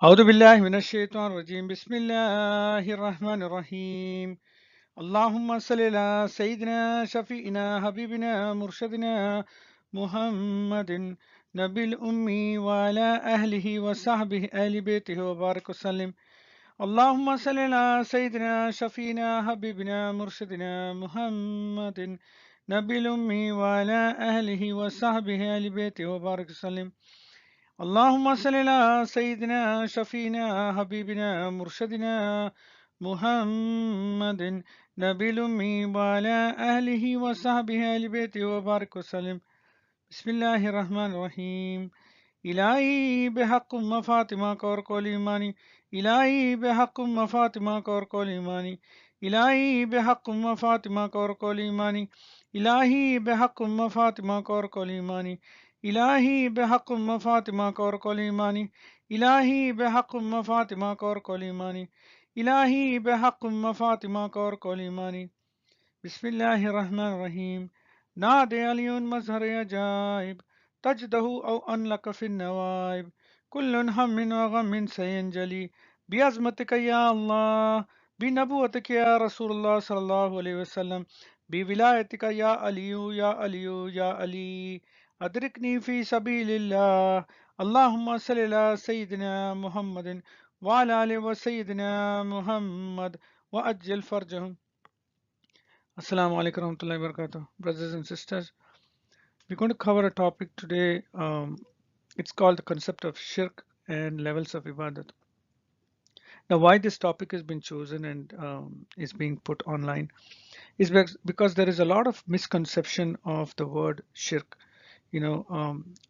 أعوذ بالله من الشيطان الرجيم بسم الله الرحمن الرحيم اللهم صل على سيدنا شفيعنا حبيبنا مرشدنا محمد نبي الأمي وعلى أهله وصحبه آل بيته وبارك وسلم اللهم صل على سيدنا شفيعنا حبيبنا مرشدنا محمد نبي الأمي وعلى أهله وصحبه آل بيته وبارك وسلم اللهم صل على سيدنا شفينا حبيبنا مرشدنا محمد نبي الأمي وعلى أهله وصحبه آل بيته وبارك وسلم بسم الله الرحمن الرحيم إلهي بحق فاطمة كور كل إيماني إلهي بحق فاطمة كور كل إيماني إلهي بحق فاطمة كور كل إيماني إلهي بحق فاطمة كور كل إيماني إلهي بحق فاطمة كور كل إيماني إلهي بحق فاطمة كور كل إيماني إلهي بحق فاطمة كور كل إيماني بسم الله الرحمن الرحيم نادي علي مظهر عجائب تجده أو أنلك في النوائب كل هم وغم سينجلي بعظمتك يا الله بنبوتك يا رسول الله صلى الله عليه وسلم بولايتك يا علي يا علي يا علي أدركني في سبيل الله اللهم صل على سيدنا محمد وعلى آله وسيدنا محمد وأجل فرجهم. Assalamu alaikum warahmatullahi wabarakatuh. Brothers and sisters, we're going to cover a topic today. It's called the concept of shirk and levels of ibadat. Now, why this topic has been chosen and is being put online is because there is a lot of misconception of the word shirk.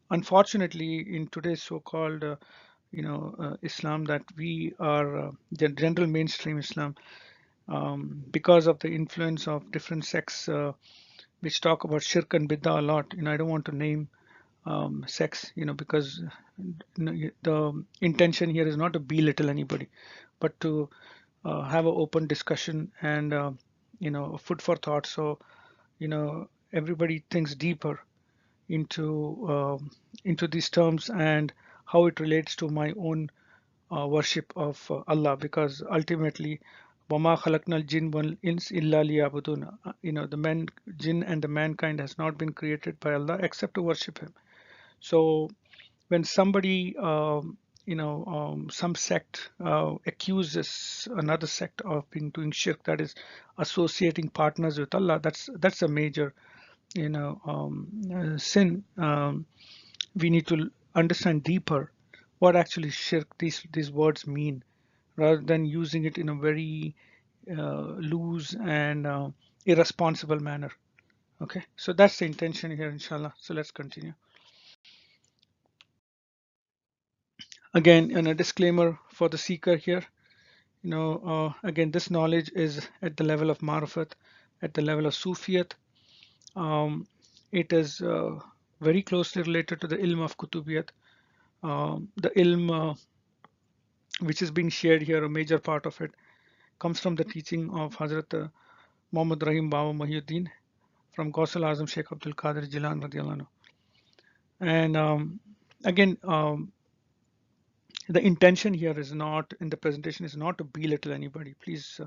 Unfortunately, in today's so-called Islam that we are the general mainstream Islam, because of the influence of different sects which talk about shirk and bid'ah a lot. I don't want to name sects, because the intention here is not to belittle anybody, but to have an open discussion and food for thought. So everybody thinks deeper into these terms and how it relates to my own worship of Allah, because ultimately وَمَا خَلَقْنَا الْجِنَّ وَالْإِنسَ إِلَّا لِيَعْبُدُونَ. The jinn and the mankind has not been created by Allah except to worship Him. So when somebody, some sect accuses another sect of being doing shirk, that is associating partners with Allah, that's a major, sin. We need to understand deeper what actually shirk these words mean, rather than using it in a very loose and irresponsible manner. Okay, so that's the intention here, inshallah. So let's continue. Again, a disclaimer for the seeker here. Again, this knowledge is at the level of marifat, at the level of sufiyat. It is very closely related to the ilm of kutubiyat. The ilm which is being shared here, a major part of it comes from the teaching of Hazrat Muhammad Rahim Baba Mahiuddin from Ghausal Azam Sheikh Abdul Qadir Jilan radiallahu anhu. And again, the intention here is not, in the presentation, is not to belittle anybody. Please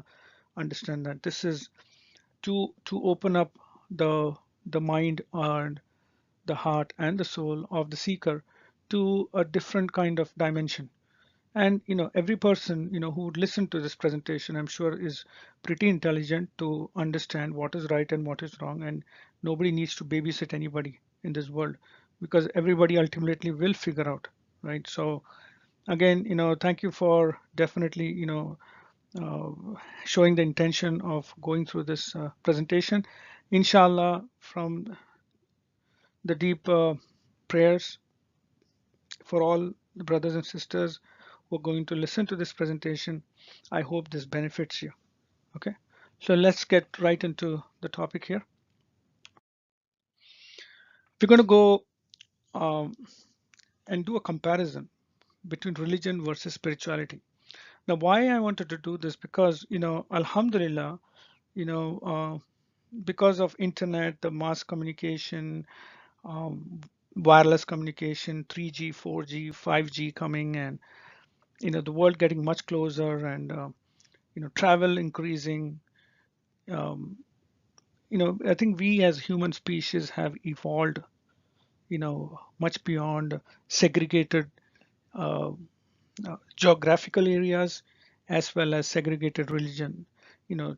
understand that this is to open up the mind and the heart and the soul of the seeker to a different kind of dimension. And every person who would listen to this presentation, I'm sure, is pretty intelligent to understand what is right and what is wrong, and nobody needs to babysit anybody in this world, because everybody ultimately will figure out, right? So again, thank you for definitely uh, showing the intention of going through this presentation. Inshallah, from the deep prayers for all the brothers and sisters who are going to listen to this presentation, I hope this benefits you. Okay, so let's get right into the topic here. We're going to go and do a comparison between religion versus spirituality. Now, why I wanted to do this, because Alhamdulillah, because of internet, the mass communication, um, wireless communication, 3G, 4G, 5G coming, and the world getting much closer, and travel increasing. Um, I think we as human species have evolved, much beyond segregated uh, geographical areas as well as segregated religion.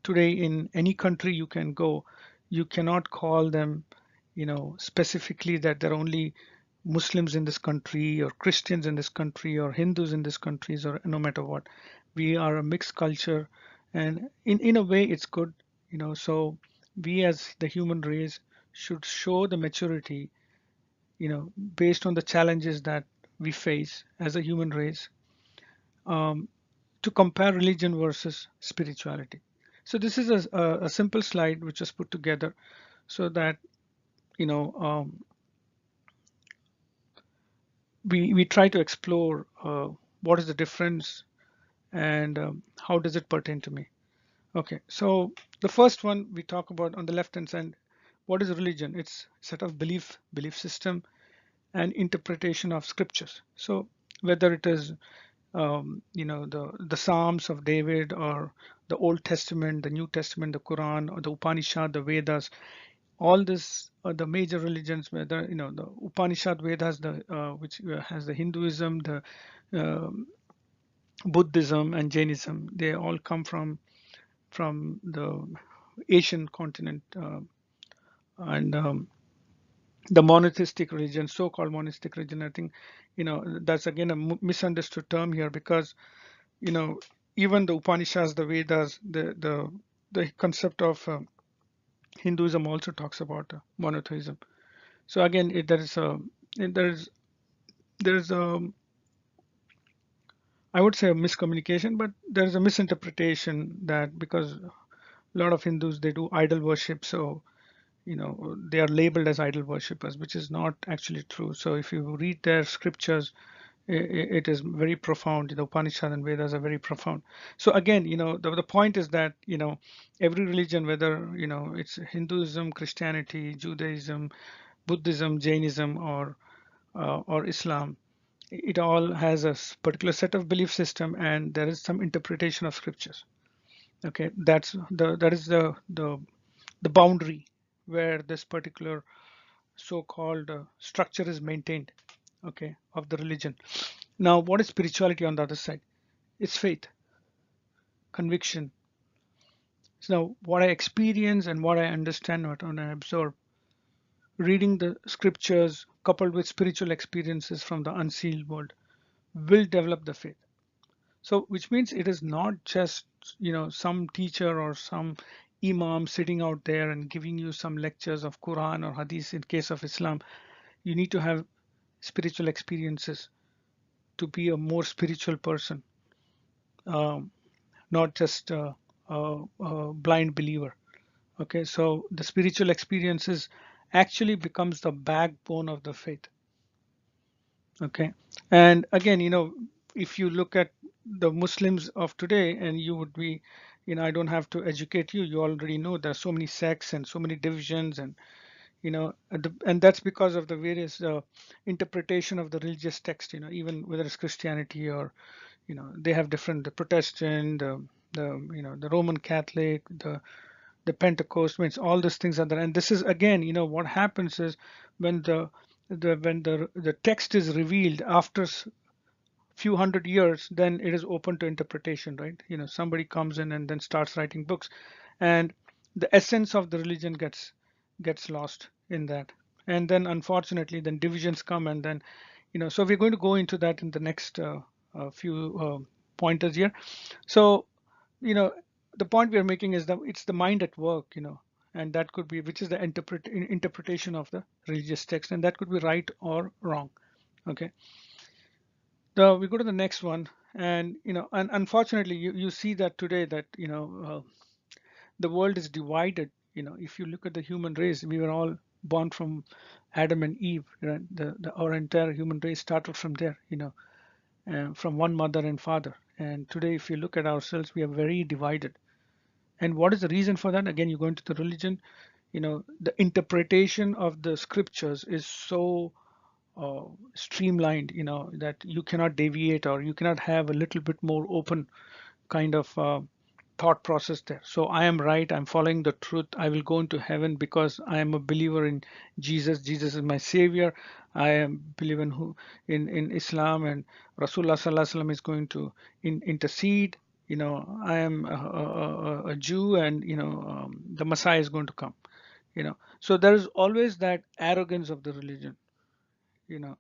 Today in any country you can go, you cannot call them, specifically that there are only Muslims in this country or Christians in this country or Hindus in this countries, or no matter what. We are a mixed culture, and in a way it's good. So we as the human race should show the maturity, based on the challenges that we face as a human race, um, to compare religion versus spirituality. So this is a simple slide which was put together so that you know we try to explore what is the difference, and how does it pertain to me. Okay, so the first one we talk about on the left hand side, what is religion? It's a set of belief system and interpretation of scriptures. So whether it is the Psalms of David, or the Old Testament, the New Testament, the Quran, or the Upanishad, the Vedas, all this are the major religions. Whether the Upanishad, Vedas, the which has the Hinduism, the um Buddhism, and Jainism, they all come from the Asian continent, and the monotheistic religion, so-called monotheistic religion. I think that's again a misunderstood term here, because you know even the Upanishads, the Vedas, the concept of Hinduism also talks about monotheism. So again, there is I would say a miscommunication, but there is a misinterpretation that because a lot of Hindus, they do idol worship, so they are labeled as idol worshippers, which is not actually true. So if you read their scriptures, it is very profound. Upanishad and Vedas are very profound. So again, the point is that every religion, whether it's Hinduism, Christianity, Judaism, Buddhism, Jainism, or Islam, it all has a particular set of belief system, and there is some interpretation of scriptures. Okay, that is the boundary where this particular so-called structure is maintained, okay, of the religion. Now, what is spirituality on the other side? It's faith, conviction. So now, what I experience and what I understand, what I absorb, reading the scriptures coupled with spiritual experiences from the unsealed world will develop the faith. So, which means it is not just some teacher or some imam sitting out there and giving you some lectures of Quran or Hadith. In case of Islam, you need to have spiritual experiences to be a more spiritual person, um, not just a blind believer. Okay, so the spiritual experiences actually becomes the backbone of the faith. Okay, and again, if you look at the Muslims of today, and you would be, I don't have to educate you. You already know there are so many sects and so many divisions, and that's because of the various interpretation of the religious text. Even whether it's Christianity or they have different, the Protestant, the Roman Catholic, the Pentecost, means all these things are there. And this is again, what happens is when the text is revealed after few hundred years, then it is open to interpretation, right? Somebody comes in and then starts writing books, and the essence of the religion gets lost in that. And then unfortunately, then divisions come, and then so we're going to go into that in the next few pointers here. So you know the point we are making is that it's the mind at work, and that could be, which is the interpretation of the religious text, and that could be right or wrong. Okay, we go to the next one. And and unfortunately, you see that today, that the world is divided. If you look at the human race, we were all born from Adam and Eve, right? Our entire human race started from there, from one mother and father. And today, if you look at ourselves, we are very divided. And what is the reason for that? Again, you go into the religion, the interpretation of the scriptures is so streamlined, that you cannot deviate or you cannot have a little bit more open kind of thought process there. So I am right, I'm following the truth, I will go into heaven because I am a believer in Jesus. Jesus is my savior. I am believe in in Islam, and Rasulullah Sallallahu Alaihi Wasallam is going to intercede. I am a Jew, and the Messiah is going to come. So there is always that arrogance of the religion, you know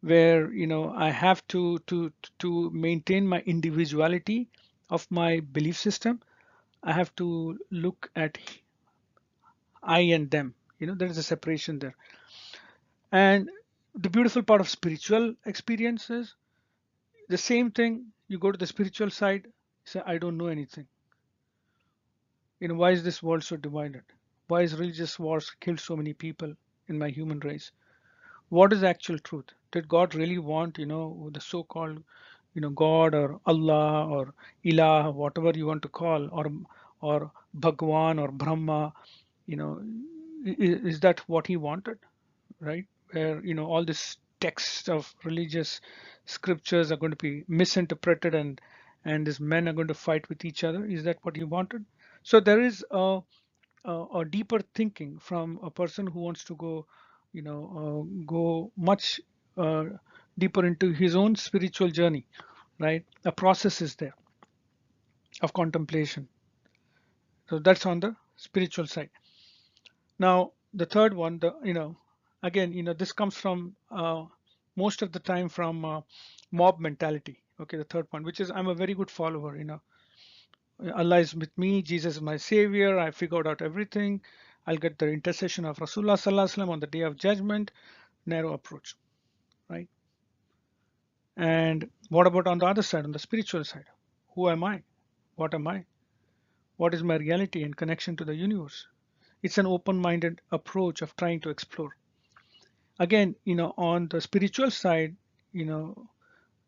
where I have to maintain my individuality of my belief system. I have to look at I and them. There is a separation there. And the beautiful part of spiritual experiences, the same thing. You go to the spiritual side, say, I don't know anything. Why is this world so divided? Why is religious wars killed so many people in my human race? What is the actual truth? Did God really want, the so-called, God or Allah or Ilah, whatever you want to call, or Bhagwan or Brahma, you know, is that what he wanted, right? Where, all this text of religious scriptures are going to be misinterpreted, and these men are going to fight with each other. Is that what he wanted? So there is a deeper thinking from a person who wants to go much deeper into his own spiritual journey, right? A process is there of contemplation. So that's on the spiritual side. Now, the third one, again, this comes from most of the time from mob mentality. Okay, the third point, which is I'm a very good follower. Allah is with me, Jesus is my savior, I figured out everything, I'll get the intercession of Rasulullah Sallallahu Alaihi Wasallam on the day of judgment. Narrow approach, right? And what about on the other side, on the spiritual side? Who am I? What am I? What is my reality in connection to the universe? It's an open-minded approach of trying to explore. Again, on the spiritual side, you know,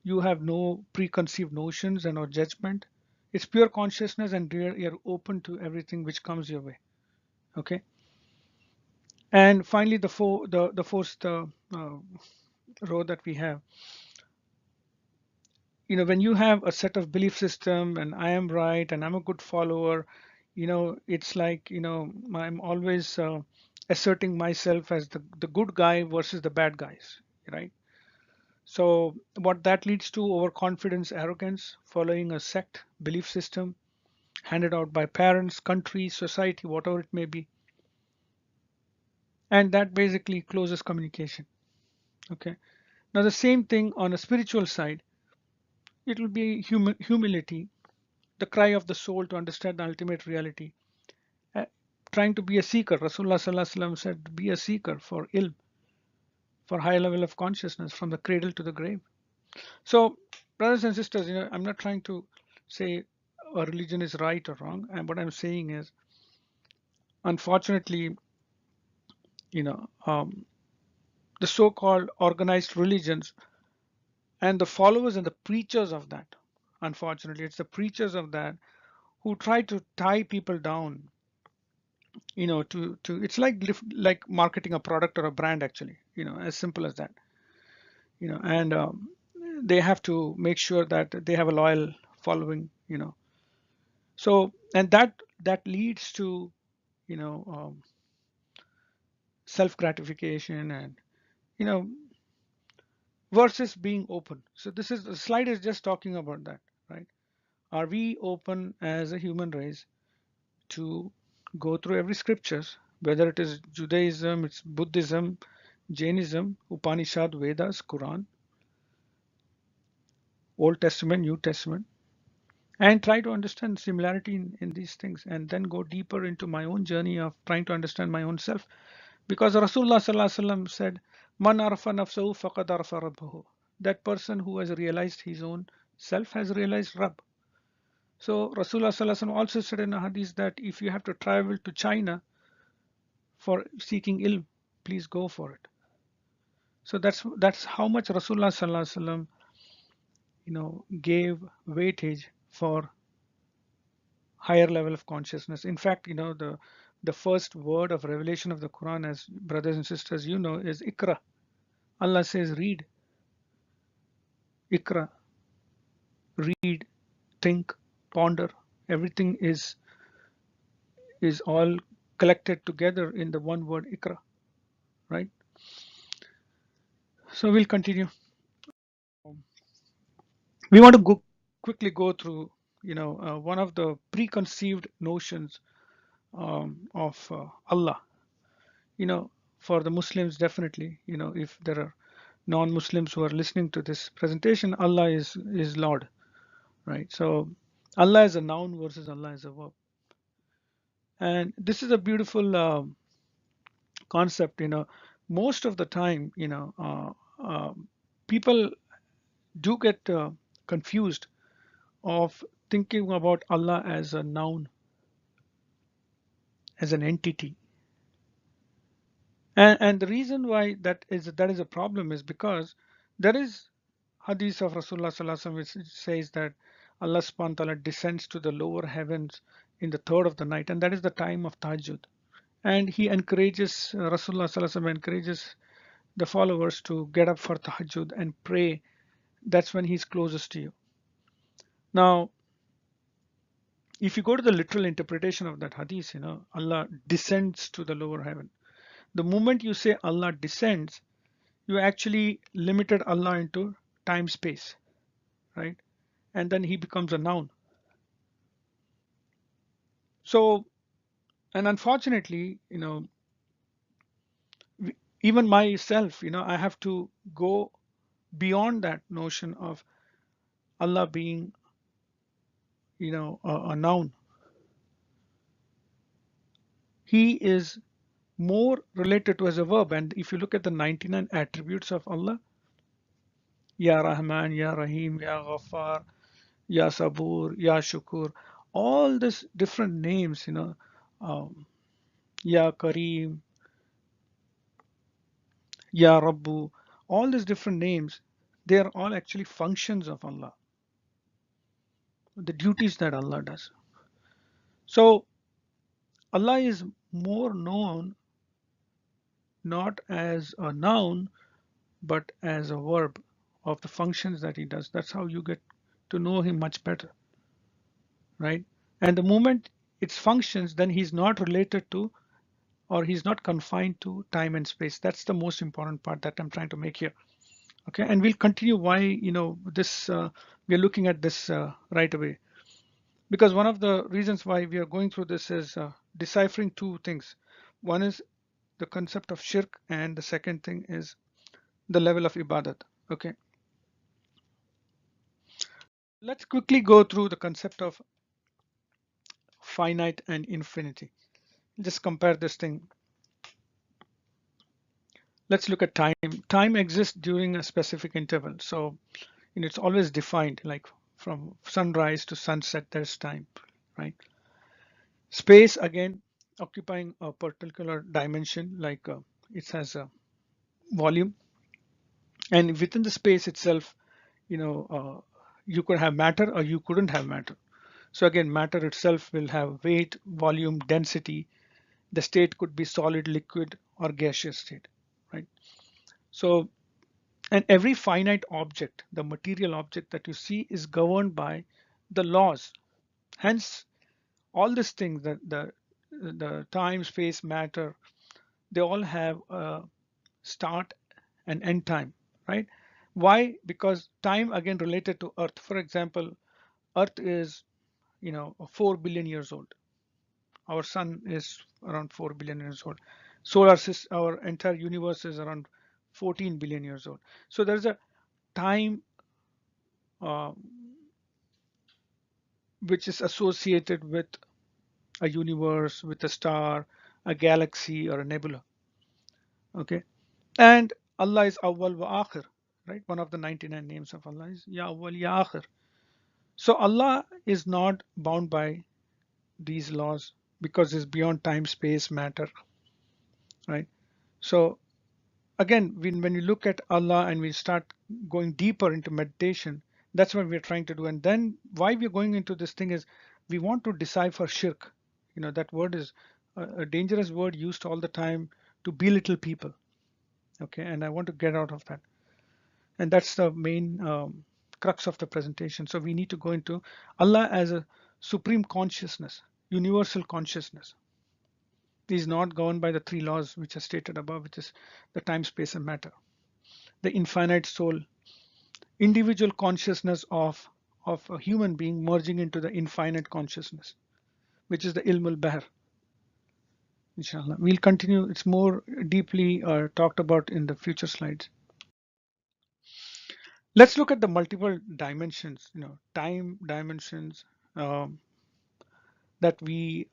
you have no preconceived notions and no judgment. It's pure consciousness, and you're open to everything which comes your way. Okay. And finally, the fourth row that we have, when you have a set of belief system, and I am right and I'm a good follower, it's like, I'm always asserting myself as the good guy versus the bad guys, right? So what that leads to: overconfidence, arrogance, following a sect belief system handed out by parents, country, society, whatever it may be. And that basically closes communication. Okay. Now the same thing on a spiritual side, it will be humility, the cry of the soul to understand the ultimate reality. Uh, Trying to be a seeker. Rasulullah Sallallahu Alaihi Wasallam said, be a seeker for ilm, for high level of consciousness from the cradle to the grave. So, brothers and sisters, I'm not trying to say a religion is right or wrong. And what I'm saying is, unfortunately, you know, um, the so-called organized religions and the followers and the preachers of that, unfortunately, it's the preachers of that who try to tie people down, to it's like marketing a product or a brand, actually, as simple as that, and they have to make sure that they have a loyal following, so, and that leads to, you know self gratification, and you know versus being open. So this is the slide is just talking about that, right? Are we open as a human race to go through every scriptures, whether it is Judaism, it's Buddhism, Jainism, Upanishad, Vedas, Quran, Old Testament, New Testament, and try to understand similarity in these things, and then go deeper into my own journey of trying to understand my own self. Because Rasulullah Sallallahu Alaihi Wasallam said, Man arafa nafsahu faqad arafa rabbahu. That person who has realized his own self has realized Rabb. So Rasulullah Sallallahu Alaihi Wasallam also said in a hadith that if you have to travel to China for seeking ilm, please go for it. So that's how much Rasulullah Sallallahu Alaihi Wasallam, gave weightage for higher level of consciousness. In fact, the first word of revelation of the Quran, as brothers and sisters, is Ikra. Allah says, read, ikra, read, think, ponder. Everything is all collected together in the one word ikra, right? So we'll continue. We want to quickly go through, one of the preconceived notions of Allah. You know, for the Muslims, definitely, if there are non-Muslims who are listening to this presentation, Allah is Lord, right? So Allah is a noun versus Allah is a verb, and this is a beautiful concept. Most of the time, people do get confused of thinking about Allah as a noun, as an entity. And the reason why that is a problem is because there is hadith of Rasulullah Sallallahu Alaihi Wasallam which says that Allah subhanahu wa ta'ala descends to the lower heavens in the third of the night, and that is the time of tahajjud. And he encourages, Rasulullah Sallallahu Alaihi Wasallam encourages the followers to get up for tahajjud and pray. That's when he's closest to you. Now, if you go to the literal interpretation of that hadith, Allah descends to the lower heaven. The moment you say Allah descends, you actually limited Allah into time space, right? And then he becomes a noun. So, and unfortunately, even myself, I have to go beyond that notion of Allah being, a noun. He is more related to as a verb. And if you look at the 99 attributes of Allah, Ya Rahman, Ya Rahim, Ya Ghaffar, Ya Sabur, Ya Shukur, all these different names, um, Ya Kareem, Ya Rabbu, all these different names, they are all actually functions of Allah, the duties that Allah does. So Allah is more known not as a noun, but as a verb of the functions that He does. That's how you get to know Him much better, right? And the moment it's functions, then He's not related to, or He's not confined to time and space. That's the most important part that I'm trying to make here. Okay, and we'll continue why this we're looking at this right away, because one of the reasons why we are going through this is deciphering two things. One is the concept of shirk, and the second thing is the level of ibadat. Okay, let's quickly go through the concept of finite and infinity. Just compare this thing. Let's look at time. Time exists during a specific interval, so it's always defined, like from sunrise to sunset there's time, right? Space, again, occupying a particular dimension, like it has a volume, and within the space itself, you could have matter or you couldn't have matter. So again, matter itself will have weight, volume, density. The state could be solid, liquid, or gaseous state, right? So, and every finite object, the material object that you see, is governed by the laws. Hence, all these things, that the time, space, matter, they all have a start and end time, right? Why? Because time, again, related to Earth. For example, Earth is 4 billion years old. Our sun is around 4 billion years old. Solar system, our entire universe is around 14 billion years old. So there's a time uh, which is associated with a universe, with a star, a galaxy, or a nebula. Okay, and Allah is Awwal wa Akhir, right? One of the 99 names of Allah is Ya Awwal Ya Akhir. So Allah is not bound by these laws because it's beyond time, space, matter, right? So again, when we look at Allah and we start going deeper into meditation, that's what we're trying to do. And then why we're going into this thing is we want to decipher shirk. That word is a dangerous word used all the time to belittle people. Okay, and I want to get out of that. And that's the main crux of the presentation. So we need to go into Allah as a supreme consciousness, universal consciousness. He is not governed by the three laws which are stated above, which is the time, space, and matter. The infinite soul, individual consciousness of a human being merging into the infinite consciousness, which is the ilmul bahr. Inshallah, we'll continue. It's more deeply talked about in the future slides. Let's look at the multiple dimensions, time dimensions um, that we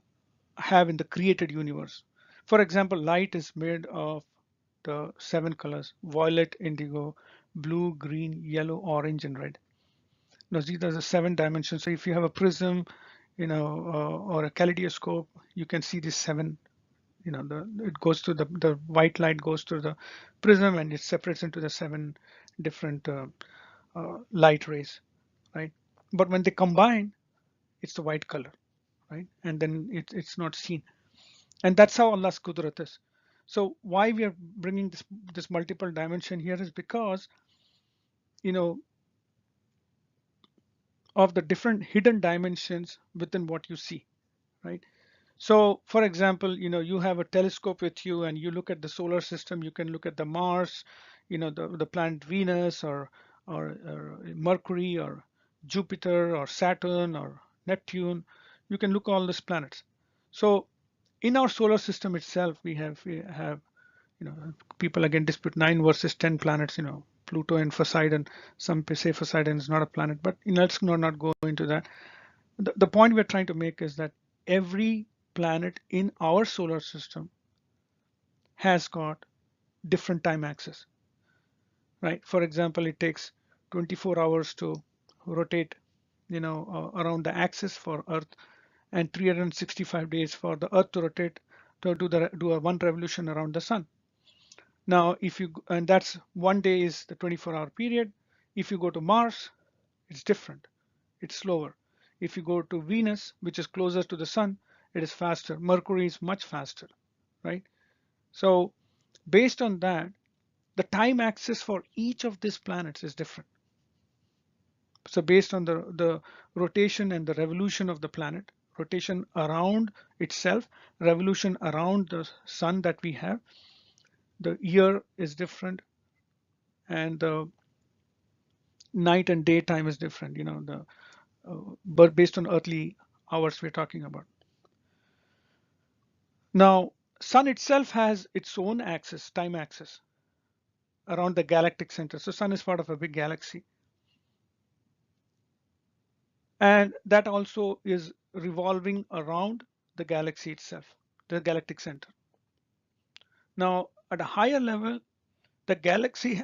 have in the created universe. For example, light is made of the seven colors: violet, indigo, blue, green, yellow, orange, and red. Now, these are the seven dimensions. So if you have a prism, or a kaleidoscope, you can see these seven. It goes to the white light goes to the prism and it separates into the seven different light rays, right? But when they combine, it's the white color, right? And then it's not seen. And that's how Allah's Qudrat is. So why we are bringing this multiple dimension here is because, you know, of the different hidden dimensions within what you see, right? So for example, you have a telescope with you and you look at the solar system, you can look at the Mars, the planet Venus or Mercury or Jupiter or Saturn or Neptune. You can look at all these planets. So in our solar system itself, we have people again dispute 9 versus 10 planets, Pluto and Poseidon. Some say Poseidon is not a planet, but let's not go into that. The point we're trying to make is that every planet in our solar system has got different time axis, right? For example, it takes 24 hours to rotate, around the axis for Earth, and 365 days for the Earth to rotate to do a one revolution around the Sun. Now, and that's one day is the 24-hour period. If you go to Mars, it's different. It's slower. If you go to Venus, which is closer to the Sun, it is faster. Mercury is much faster, right? So based on that, the time axis for each of these planets is different. So based on the rotation and the revolution of the planet, rotation around itself, revolution around the Sun that we have, the year is different, and the night and daytime is different. But based on earthly hours we're talking about. Now, Sun itself has its own axis, time axis, around the galactic center. So Sun is part of a big galaxy. And that also is revolving around the galaxy itself, the galactic center. Now, at a higher level, the galaxy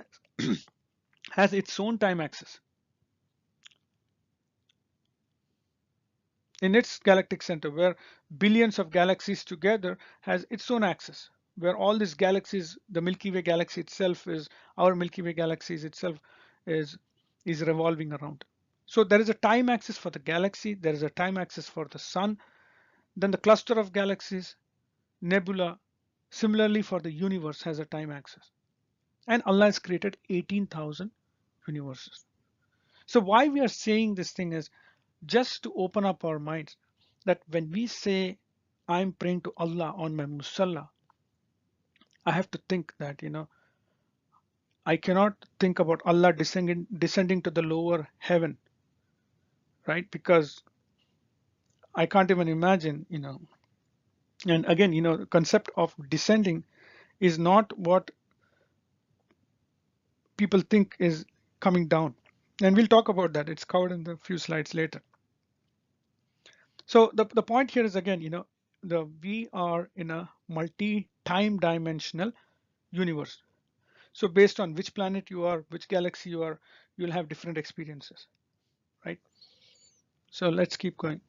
has its own time axis. In its galactic center, where billions of galaxies together has its own axis, where all these galaxies, the Milky Way galaxy itself is, our Milky Way galaxies itself is revolving around. So there is a time axis for the galaxy, there is a time axis for the Sun, then the cluster of galaxies, nebula, similarly for the universe has a time axis. And Allah has created 18,000 universes. So why we are saying this thing is just to open up our minds that when we say I'm praying to Allah on my musalla, I have to think that I cannot think about Allah descending to the lower heaven, right? Because I can't even imagine, and again, the concept of descending is not what people think is coming down. And we'll talk about that. It's covered in the few slides later. So the point here is again, we are in a multi-time dimensional universe. So based on which planet you are, which galaxy you are, you'll have different experiences, right? So let's keep going.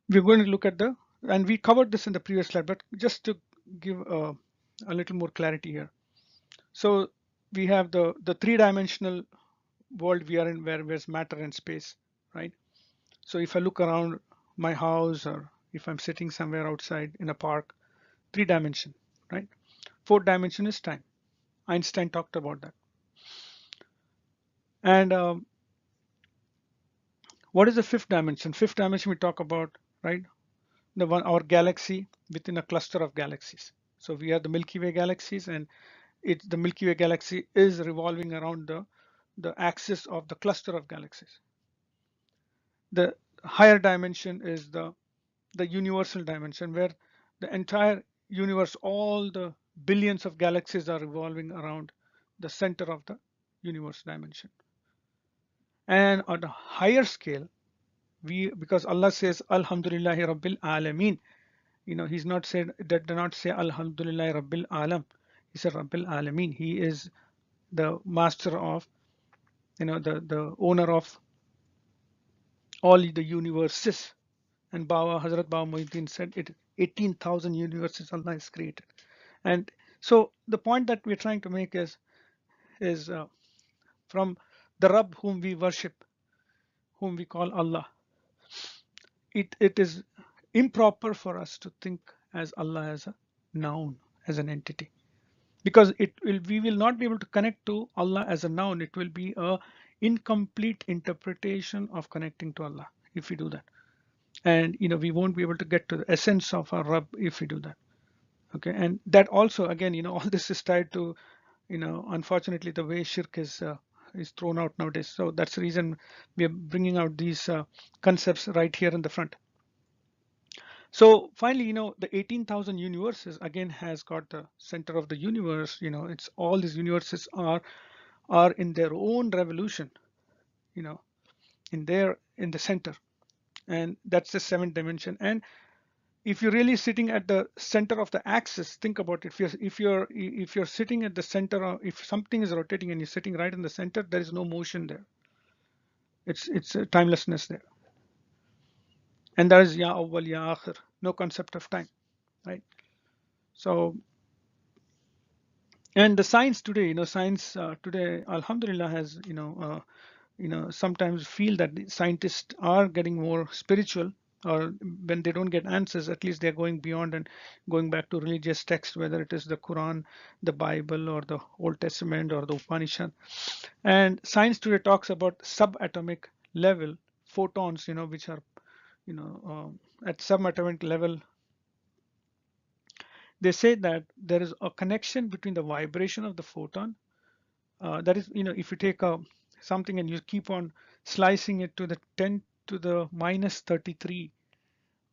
We're going to look at and we covered this in the previous slide, but just to give a little more clarity here. So we have the three-dimensional world we are in, where there's matter and space, right? So if I look around my house or if I'm sitting somewhere outside in a park, 3 dimension, right? Fourth dimension is time. Einstein talked about that. And what is the fifth dimension? Fifth dimension we talk about, right? The one, our galaxy within a cluster of galaxies. So we are the Milky Way galaxies, and the Milky Way galaxy is revolving around the axis of the cluster of galaxies. The higher dimension is the universal dimension, where the entire universe, all the billions of galaxies are revolving around the center of the universe dimension. And on a higher scale, because Allah says Alhamdulillahi Rabbil Alameen, he's not said that, do not say Alhamdulillahi Rabbil Alam. He said Rabbil Alameen. He is the master of, the owner of all the universes. And Hazrat Baba Muhyiddin said it 18,000 universes Allah has created. And so the point that we're trying to make is from the Rabb whom we worship, whom we call Allah, it is improper for us to think as Allah as a noun, as an entity, because we will not be able to connect to Allah as a noun. It will be a incomplete interpretation of connecting to Allah if we do that. And we won't be able to get to the essence of our Rabb if we do that. Okay, and that also, again, all this is tied to, unfortunately, the way shirk is thrown out nowadays. So that's the reason we are bringing out these concepts right here in the front. So finally, the 18,000 universes again has got the center of the universe. It's all these universes are in their own revolution, you know, in the center, and that's the seventh dimension. And if you're really sitting at the center of the axis, think about it. If you're sitting at the center of, if something is rotating and you're sitting right in the center, there is no motion there. It's a timelessness there, and that is Ya Awwal Ya Akhir, no concept of time, right? So, and the science today, science today, Alhamdulillah, has sometimes feel that the scientists are getting more spiritual, or when they don't get answers, at least they're going beyond and going back to religious texts, whether it is the Quran, the Bible, or the Old Testament, or the Upanishad. And science today talks about subatomic level photons, which are at subatomic level. They say that there is a connection between the vibration of the photon, that is, if you take something and you keep on slicing it to the 10 to the minus 33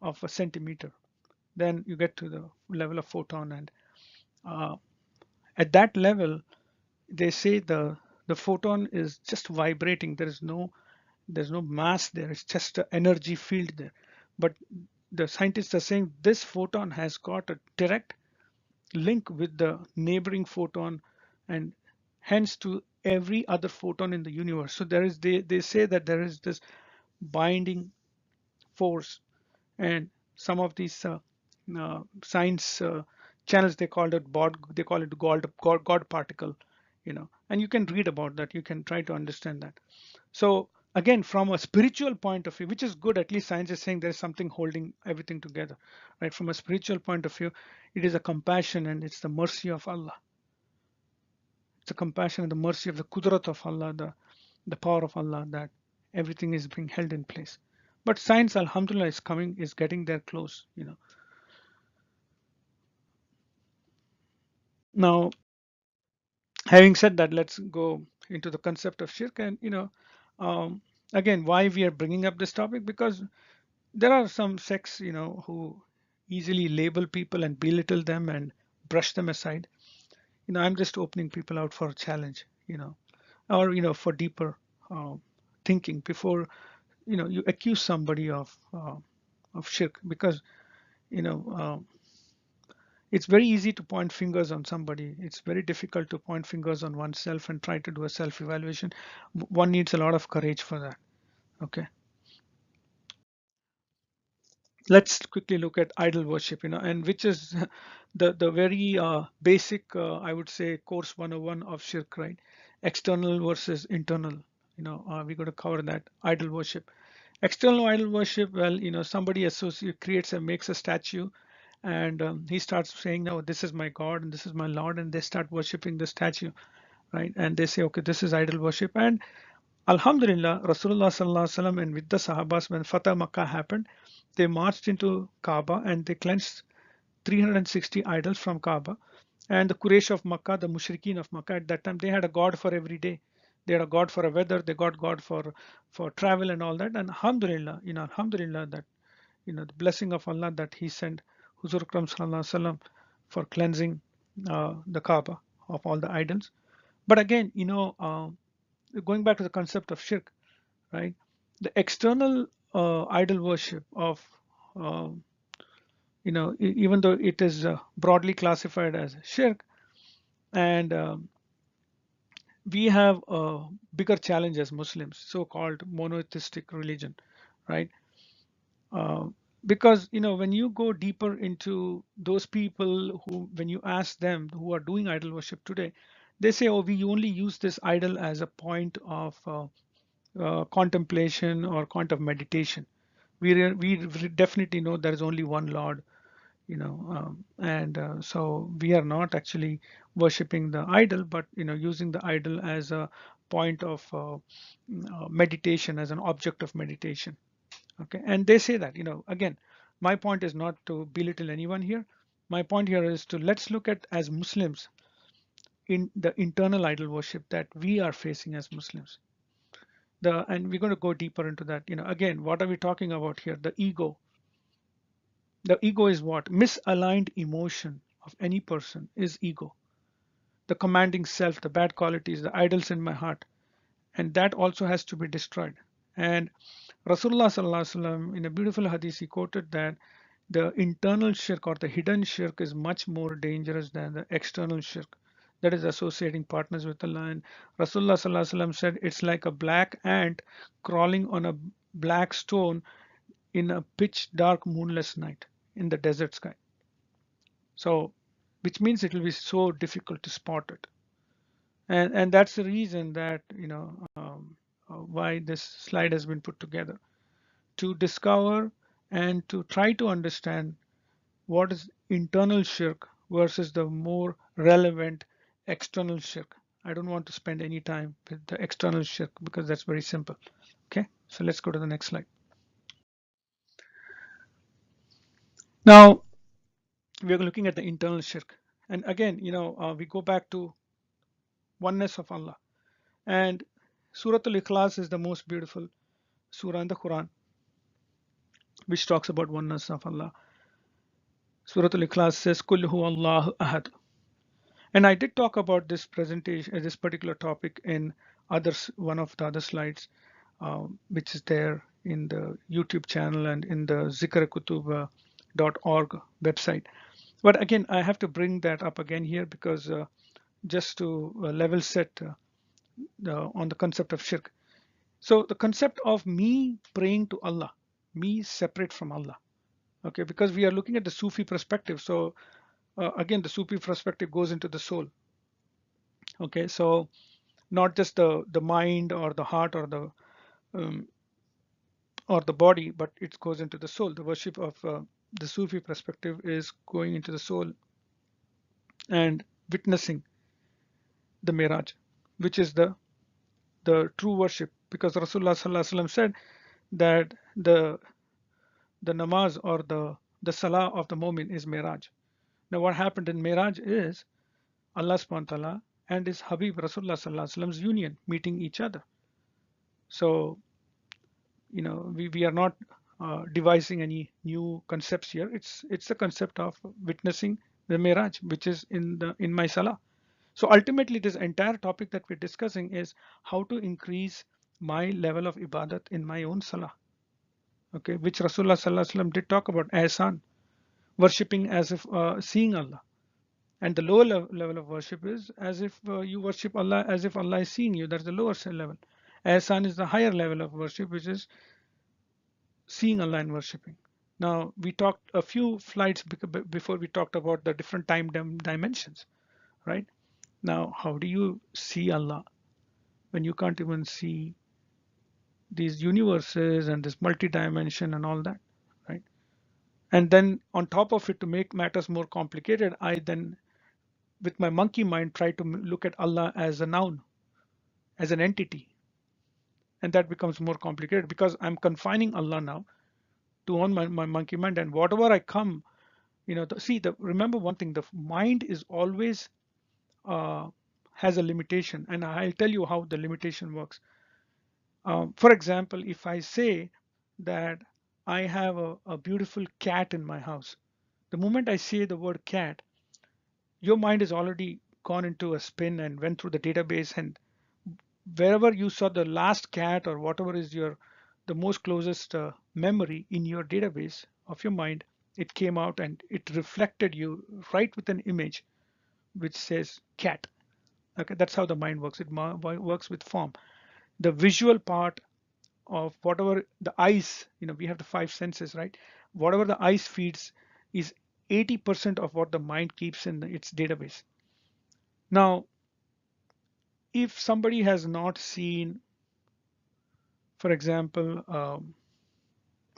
of a centimeter, then you get to the level of photon. And uh, at that level, they say the photon is just vibrating. There's no mass there. It's just an energy field there. But the scientists are saying this photon has got a direct link with the neighboring photon, and hence to every other photon in the universe. So they say that there is this binding force. And some of these science channels, they call it God particle, and you can read about that, you can try to understand that. So again, from a spiritual point of view, which is good, at least science is saying there's something holding everything together, right? From a spiritual point of view, it is a compassion and it's the mercy of Allah. It's a compassion and the mercy of the Qudrat of Allah, the power of Allah, that everything is being held in place. But science, Alhamdulillah, is getting there close. Now, having said that, let's go into the concept of shirk. And um, again, why we are bringing up this topic, because there are some sects, who easily label people and belittle them and brush them aside. I'm just opening people out for a challenge, or for deeper uh, thinking before you accuse somebody of shirk, because you know it's very easy to point fingers on somebody. It's very difficult to point fingers on oneself and try to do a self-evaluation. One needs a lot of courage for that. Okay, let's quickly look at idol worship, and which is the very basic, I would say, course 101 of shirk, right? External versus internal. We're going to cover that. Idol worship, external idol worship. Well, somebody creates and makes a statue, and he starts saying, no, this is my God and this is my Lord, and they start worshiping the statue, right? And they say, okay, this is idol worship. And Alhamdulillah, Rasulullah sallallahu alaihi wasallam and with the Sahabas, when Fatah Makkah happened, they marched into Kaaba and they cleansed 360 idols from Kaaba. And the Quraysh of Makkah, the Mushrikeen of Makkah at that time, they had a god for every day. They had a god for a weather, they got god for travel and all that. And Alhamdulillah, Alhamdulillah that the blessing of Allah that He sent Huzur Akram sallallahu alaihi wasallam for cleansing the Kaaba of all the idols. But again, going back to the concept of shirk, right? The external idol worship of, uh, even though it is broadly classified as shirk, and we have a bigger challenge as Muslims, so-called monotheistic religion, right? Uh, because when you go deeper into those people who, when you ask them who are doing idol worship today, they say, "Oh, we only use this idol as a point of contemplation or point of meditation. We definitely know there is only one Lord, and so we are not actually worshiping the idol, but using the idol as a point of meditation, as an object of meditation." Okay, and they say that, again, my point is not to belittle anyone here. My point here is to, let's look at, as Muslims, in the internal idol worship that we are facing as Muslims. And we're going to go deeper into that. Again, what are we talking about here? The ego. The ego is what? Misaligned emotion of any person is ego. The commanding self, the bad qualities, the idols in my heart, and that also has to be destroyed. And Rasulullah sallallahu alaihi wasallam, in a beautiful hadith, he quoted that the internal shirk or the hidden shirk is much more dangerous than the external shirk, that is associating partners with Allah. And Rasulullah sallallahu alaihi wasallam said it's like a black ant crawling on a black stone in a pitch dark moonless night in the desert sky. So, which means it will be so difficult to spot it. And that's the reason that why this slide has been put together, to discover and to try to understand what is internal shirk versus the more relevant external shirk. I don't want to spend any time with the external shirk because that's very simple. Okay, so let's go to the next slide. Now we're looking at the internal shirk, and again, we go back to oneness of Allah. And Surah Al-Ikhlas is the most beautiful surah in the Quran, which talks about oneness of Allah. Surah Al-Ikhlas says, "Kul huwa Allahu ahad." And I did talk about this presentation, this particular topic, in one of the other slides, which is there in the YouTube channel and in the zikrkutub.org website. But again, I have to bring that up again here because just to level set on the concept of shirk. So the concept of me praying to Allah, me separate from Allah. Okay, because we are looking at the Sufi perspective. So again, the Sufi perspective goes into the soul. Okay, so not just the mind or the heart um, or the body, but it goes into the soul. The worship of the Sufi perspective is going into the soul and witnessing the Miraj, which is the true worship. Because Rasulullah sallallahu alaihi wasallam said that the namaz or the salah of the mu'min is Miraj. Now, what happened in Miraj is Allah subhanahu wa ta'ala and his Habib Rasulullah sallallahu alaihi wasallam's union, meeting each other. So we are not devising any new concepts here. It's the concept of witnessing the Miraj, which is in my salah. So ultimately, this entire topic that we're discussing is how to increase my level of ibadat in my own salah. Okay, which Rasulullah sallallahu alaihi wasallam did talk about, ihsan, worshipping as if seeing Allah. And the lower level of worship is as if you worship Allah as if Allah is seeing you. That's the lower level. Ihsan is the higher level of worship, which is seeing Allah and worshipping. Now, we talked a few slides before, we talked about the different time dimensions, right? Now, how do you see Allah when you can't even see these universes and this multi-dimension and all that, right? And then on top of it, to make matters more complicated, I then, with my monkey mind, try to look at Allah as a noun, as an entity. And that becomes more complicated because I'm confining Allah now to on my monkey mind. And whatever I come, remember one thing, the mind is always uh, has a limitation. And I'll tell you how the limitation works. For example, if I say that I have a beautiful cat in my house, the moment I say the word cat, your mind has already gone into a spin and went through the database, and wherever you saw the last cat or whatever is your the most closest memory in your database of your mind, it came out and it reflected you right with an image which says cat. Okay, that's how the mind works. It works with form. The visual part of whatever the eyes, we have the five senses, right? Whatever the eyes feeds is 80% of what the mind keeps in its database. Now, if somebody has not seen, for example,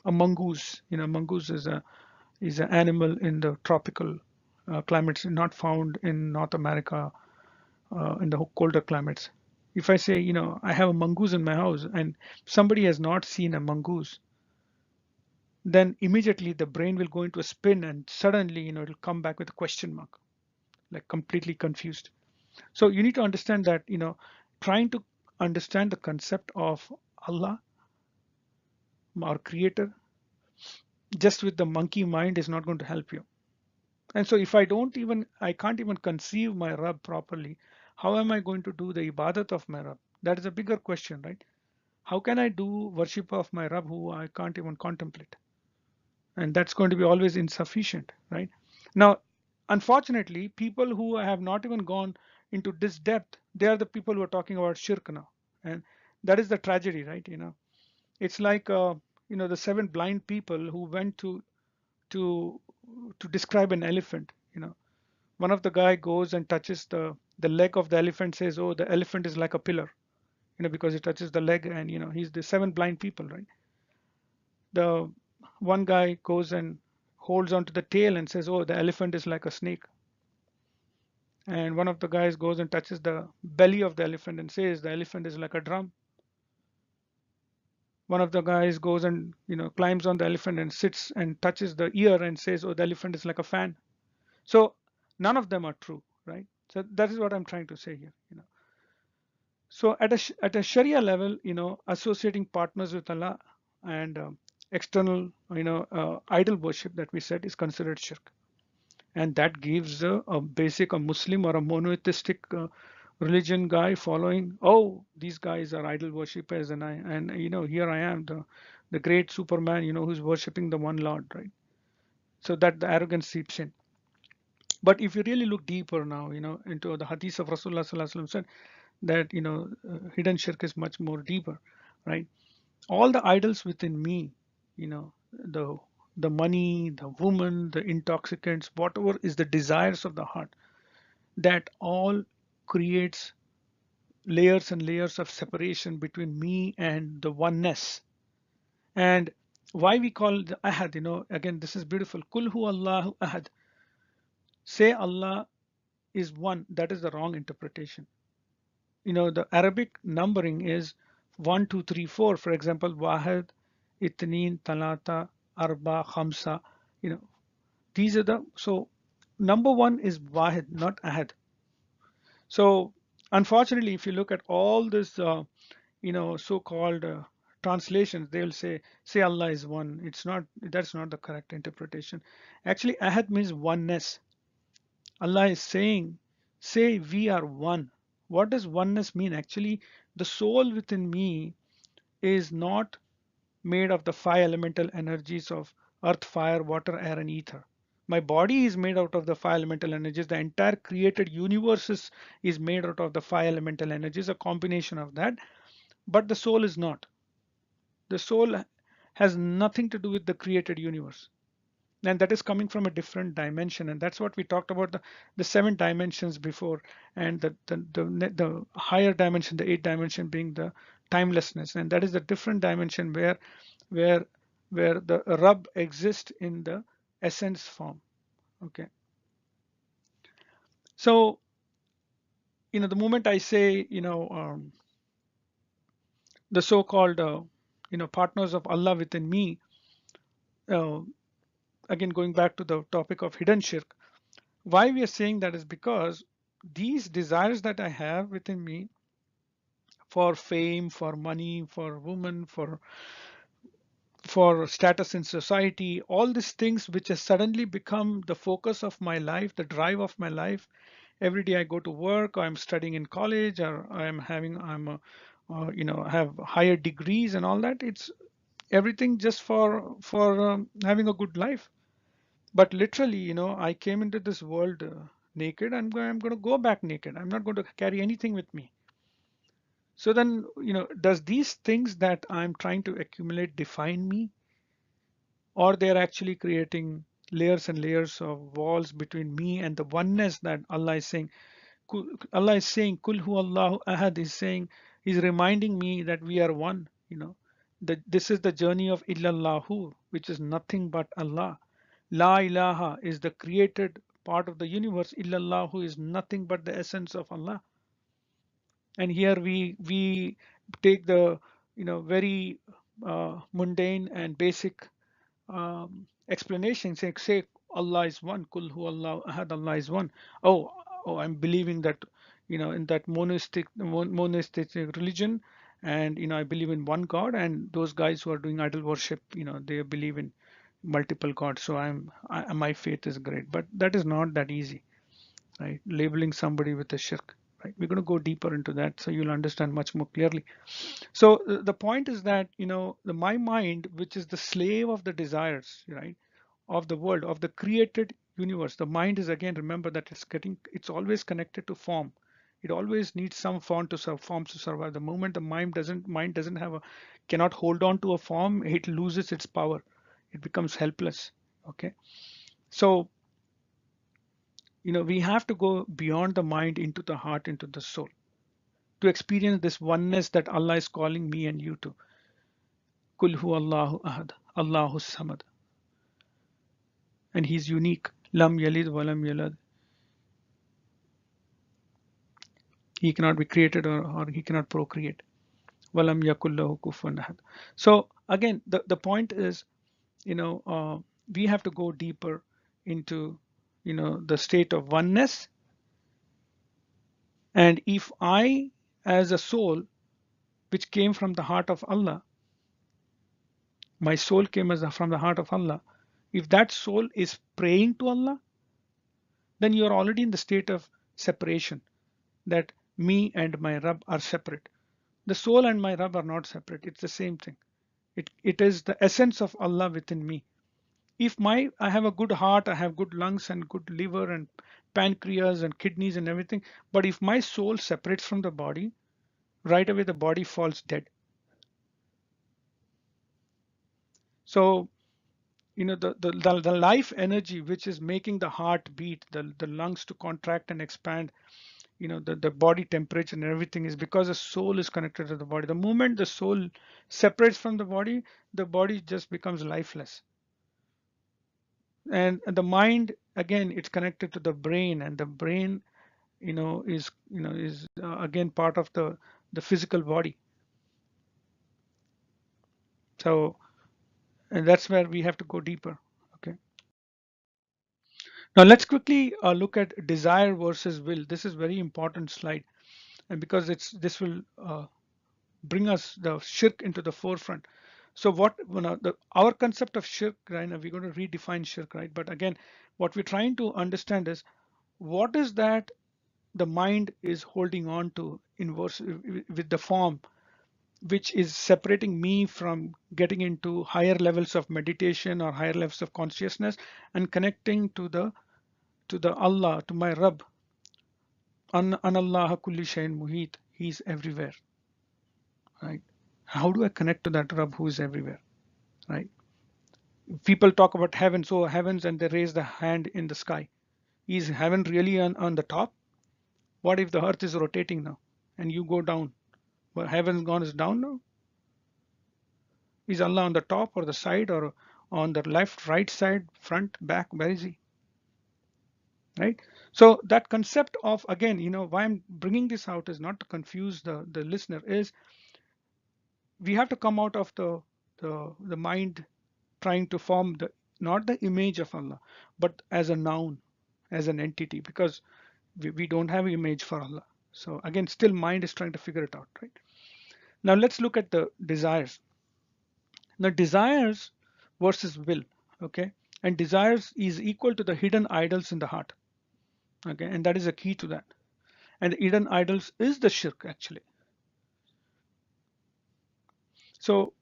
a mongoose, mongoose is an animal in the tropical climates, not found in North America, in the colder climates. If I say, I have a mongoose in my house, and somebody has not seen a mongoose, then immediately the brain will go into a spin, and suddenly, it'll come back with a question mark, like completely confused. So you need to understand that, trying to understand the concept of Allah, our creator, just with the monkey mind is not going to help you. And so if I can't even conceive my Rabb properly, how am I going to do the Ibadat of my Rabb? That is a bigger question, right? How can I do worship of my Rabb who I can't even contemplate? And that's going to be always insufficient, right? Now, unfortunately, people who have not even gone into this depth, they are the people who are talking about shirk now. And that is the tragedy, right? It's like, the seven blind people who went to to describe an elephant. One of the guy goes and touches the leg of the elephant, says, oh, the elephant is like a pillar, because he touches the leg, and he's the seven blind people, right? The one guy goes and holds onto the tail and says, oh, the elephant is like a snake. And one of the guys goes and touches the belly of the elephant and says the elephant is like a drum. One of the guys goes and climbs on the elephant and sits and touches the ear and says, oh, the elephant is like a fan. So none of them are true, right? So that is what I'm trying to say here. So at a Sharia level, associating partners with Allah and external, idol worship that we said is considered shirk, and that gives a basic a Muslim or a monotheistic religion guy following. Oh, these guys are idol worshippers, and here I am, the great Superman, who's worshiping the one Lord, right? So that the arrogance seeps in. But if you really look deeper now, into the hadith of Rasulullah Sallallahu Alaihi Wasallam said that hidden shirk is much more deeper, right? All the idols within me, the money, the woman, the intoxicants, whatever is the desires of the heart, that all creates layers and layers of separation between me and the oneness. And why we call the ahad, again, this is beautiful. Kul hu Allahu ahad. Say Allah is one. That is the wrong interpretation. The Arabic numbering is 1, 2, 3, 4. For example, Wahid, Itneen, Talata, Arba, Khamsa. These are so number one is Wahid, not Ahad. So unfortunately, if you look at all this, so-called translations, they'll say Allah is one. It's not. That's not the correct interpretation. Actually, Ahad means oneness. Allah is saying, say we are one. What does oneness mean? Actually, the soul within me is not made of the five elemental energies of earth, fire, water, air, and ether. My body is made out of the five elemental energies. The entire created universe is made out of the five elemental energies, a combination of that. But the soul is not. The soul has nothing to do with the created universe. And that is coming from a different dimension, and that's what we talked about, the seven dimensions before, and the higher dimension, the eighth dimension, being the timelessness, and that is the different dimension where where the Rabb exists in the essence form. Okay. So, the moment I say, the so-called, partners of Allah within me, uh, again, going back to the topic of hidden shirk, why we are saying that is because these desires that I have within me for fame, for money, for women, for status in society, all these things which has suddenly become the focus of my life, the drive of my life. Every day I go to work, or I'm studying in college, or have higher degrees and all that. It's everything just for having a good life. But literally, I came into this world naked. I'm going to go back naked. I'm not going to carry anything with me. So then, does these things that I'm trying to accumulate define me, or they're actually creating layers and layers of walls between me and the oneness that Allah is saying? Allah is saying, Kul hu Allahu ahad, is saying, He's reminding me that we are one, that this is the journey of illallahu, which is nothing but Allah. La ilaha is the created part of the universe. Illallahu is nothing but the essence of Allah. And here we take the very mundane and basic explanation. Say Allah is one. Kul hu Allah ahad, Allah is one. Oh, I'm believing that in that monistic religion, and I believe in one God. And those guys who are doing idol worship, they believe in multiple gods. So my faith is great. But that is not that easy, right? Labeling somebody with a shirk, right? We're going to go deeper into that so you'll understand much more clearly. So the point is that, the my mind, which is the slave of the desires, right, of the world, of the created universe. The mind is, again, remember that it's always connected to form. It always needs some forms to survive. The moment the mind doesn't cannot hold on to a form, it loses its power. It becomes helpless. Okay. So, we have to go beyond the mind into the heart, into the soul, to experience this oneness that Allah is calling me and you to. Kul hu Allahu ahad, Allahu samad. And He's unique. Lam yalid walam yalad. He cannot be created, or He cannot procreate. Walam yakullahu kufuwan ahad. So again, the point is, we have to go deeper into, the state of oneness. And if I, as a soul, which came from the heart of Allah, my soul came from the heart of Allah. If that soul is praying to Allah, then you're already in the state of separation, that me and my Rabb are separate. The soul and my Rabb are not separate. It's the same thing. It is the essence of Allah within me. If I have a good heart, I have good lungs and good liver and pancreas and kidneys and everything, but if my soul separates from the body, right away the body falls dead. So, the life energy which is making the heart beat, the lungs to contract and expand, the body temperature and everything, is because the soul is connected to the body. The moment the soul separates from the body just becomes lifeless. And the mind, again, it's connected to the brain, and the brain, is again part of the physical body. So, and that's where we have to go deeper. Okay. Now let's quickly look at desire versus will. This is very important slide, and because this will bring us the shirk into the forefront. So what, our concept of shirk, right? Now we're going to redefine shirk, right? But again, what we're trying to understand is, what is that the mind is holding on to with the form, which is separating me from getting into higher levels of meditation or higher levels of consciousness and connecting to the Allah, to my Rabb. An Allah kulli shayin muhit. He's everywhere, right? How do I connect to that Rabb who is everywhere, right? People talk about heaven, so heavens, and they raise the hand in the sky. Is heaven really on the top? What if the earth is rotating now and you go down? Well, heaven gone is down now? Is Allah on the top or the side or on the left, right side, front, back, where is he? Right? So that concept of, again, why I'm bringing this out is not to confuse the listener, is we have to come out of the mind trying to form the not the image of Allah, but as a noun, as an entity, because we don't have image for Allah. So again, still mind is trying to figure it out, right? Now let's look at the desires. Now desires versus will, okay? And desires is equal to the hidden idols in the heart, okay? And that is a key to that. And the hidden idols is the shirk actually. So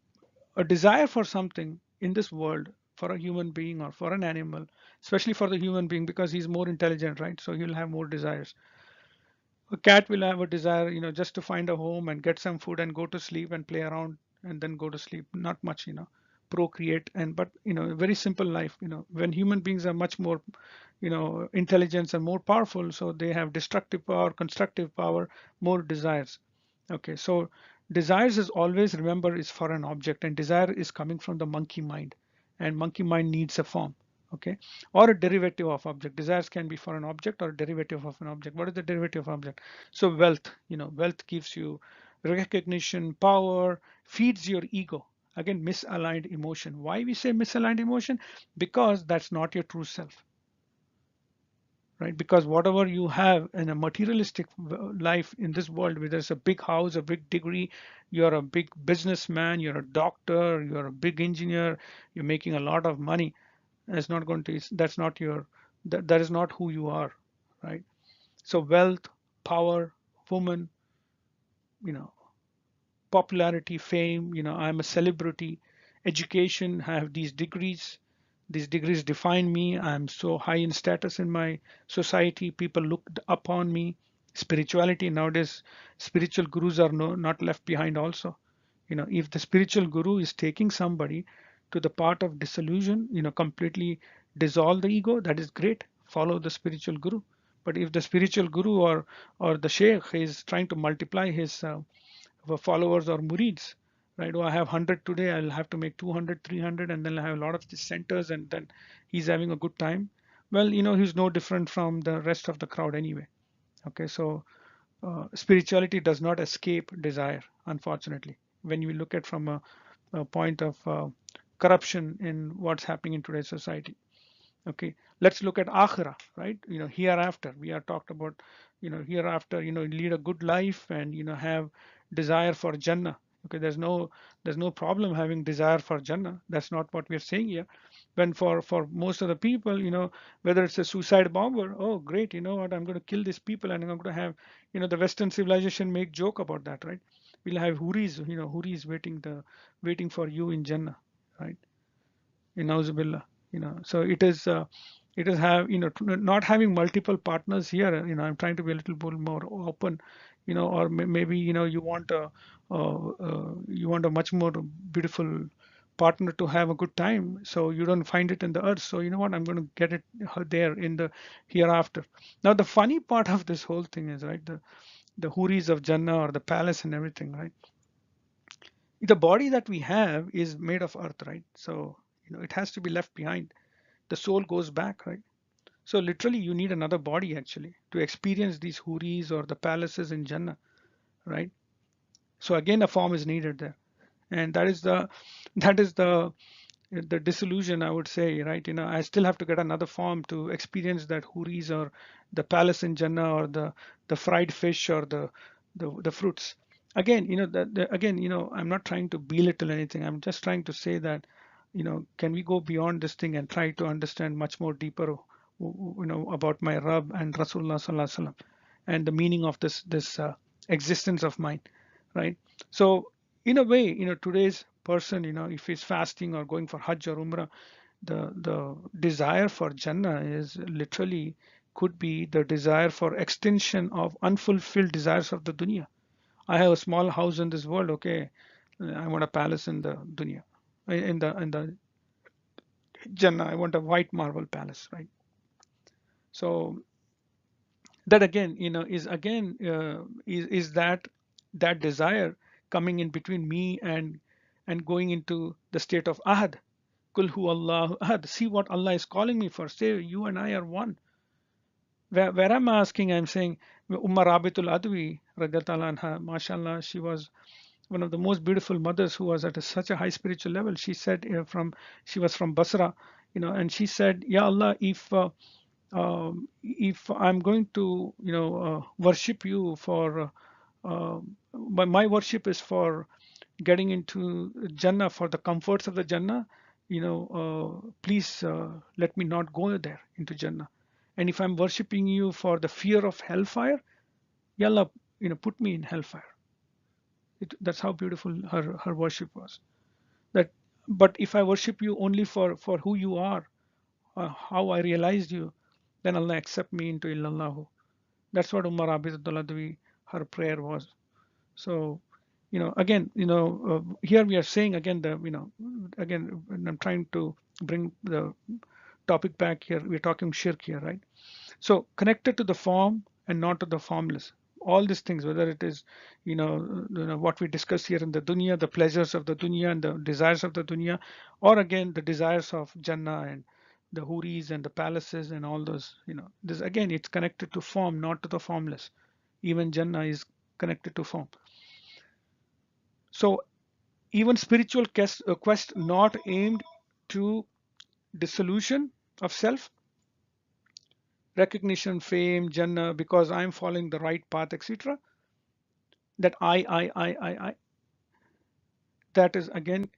a desire for something in this world, for a human being or for an animal, especially for the human being, because he's more intelligent, right? So he'll have more desires. A cat will have a desire, just to find a home and get some food and go to sleep and play around and then go to sleep. Not much, procreate, and but a very simple life. When human beings are much more, intelligence and more powerful, so they have destructive power, constructive power, more desires. Okay, so desires is always, remember, is for an object, and desire is coming from the monkey mind, and monkey mind needs a form. Okay, or a derivative of object. Desires can be for an object or a derivative of an object. What is the derivative of object? So wealth, wealth gives you recognition, power, feeds your ego. Again, misaligned emotion. Why we say misaligned emotion? Because that's not your true self, right? Because whatever you have in a materialistic life in this world, whether it's a big house, a big degree, you're a big businessman, you're a doctor, you're a big engineer, you're making a lot of money, that's not going to, that's not your, that is not who you are, right? So wealth, power, woman, you know popularity, fame, I'm a celebrity, education, I have these degrees define me, I'm so high in status in my society, people look upon me. Spirituality nowadays, spiritual gurus are not left behind also. If the spiritual guru is taking somebody to the part of disillusion, completely dissolve the ego, that is great, follow the spiritual guru. But if the spiritual guru or the sheikh is trying to multiply his followers or murids, right? Oh, I have 100 today, I'll have to make 200, 300, and then I have a lot of these centers, and then he's having a good time. Well, he's no different from the rest of the crowd anyway. Okay, so spirituality does not escape desire, unfortunately. When you look at from a point of corruption in what's happening in today's society. Okay, let's look at akhira, right? Hereafter. We are talked about, hereafter, lead a good life and have desire for Jannah. Okay, there's no problem having desire for Jannah. That's not what we're saying here. When for most of the people, whether it's a suicide bomber, oh great, you know what, I'm going to kill these people and I'm going to have, the Western civilization make joke about that, right? We'll have huris, huris waiting for you in Jannah, right? In Auzubillah, so it is have, not having multiple partners here, I'm trying to be a little bit more open, or maybe, you want a much more beautiful partner to have a good time, so you don't find it in the earth, so you know what, I'm going to get it there in the hereafter. Now the funny part of this whole thing is, right, the huris of Jannah or the palace and everything, right? The body that we have is made of earth, right? So it has to be left behind. The soul goes back, right? So literally you need another body actually to experience these huris or the palaces in Jannah, right? So again a form is needed there, and that is the disillusion, I would say, right? I still have to get another form to experience that huris or the palace in Jannah or the fried fish or the fruits. Again, again, I'm not trying to belittle anything. I'm just trying to say that, can we go beyond this thing and try to understand much more deeper, about my Rabb and Rasulullah Sallallahu Alaihi Wasallam and the meaning of this existence of mine, right? So in a way, today's person, if he's fasting or going for Hajj or Umrah, the desire for Jannah is literally could be the desire for extension of unfulfilled desires of the dunya. I have a small house in this world, okay, I want a palace in the dunya, in the Jannah. I want a white marble palace, right? So that again, is again is that desire coming in between me and going into the state of ahad, Kul hu Allah ahad. See what Allah is calling me for. Say you and I are one. Where I'm asking, I'm saying Ummah Rabitul Adwi, radiallahu anha, mashallah, she was one of the most beautiful mothers who was at such a high spiritual level. She said she was from Basra, and she said, Ya Allah, if I'm going to, worship you for, my worship is for getting into Jannah, for the comforts of the Jannah, please let me not go there into Jannah. And if I'm worshiping you for the fear of hellfire, Yalla, put me in hellfire. That's how beautiful her worship was. That, but if I worship you only for who you are, how I realized you, then Allah accept me into illallahu. That's what Umar Abidullah Dwi, her prayer was. So, again, here we are saying again again, when I'm trying to bring the topic back here, we're talking shirk here, right? So connected to the form and not to the formless. All these things, whether it is, what we discuss here in the dunya, the pleasures of the dunya and the desires of the dunya, or again the desires of Jannah and the huris and the palaces and all those, this again, it's connected to form, not to the formless. Even Jannah is connected to form. So even spiritual quest not aimed to dissolution of self, recognition, fame, Jannah, because I'm following the right path, etc. That I, that is again,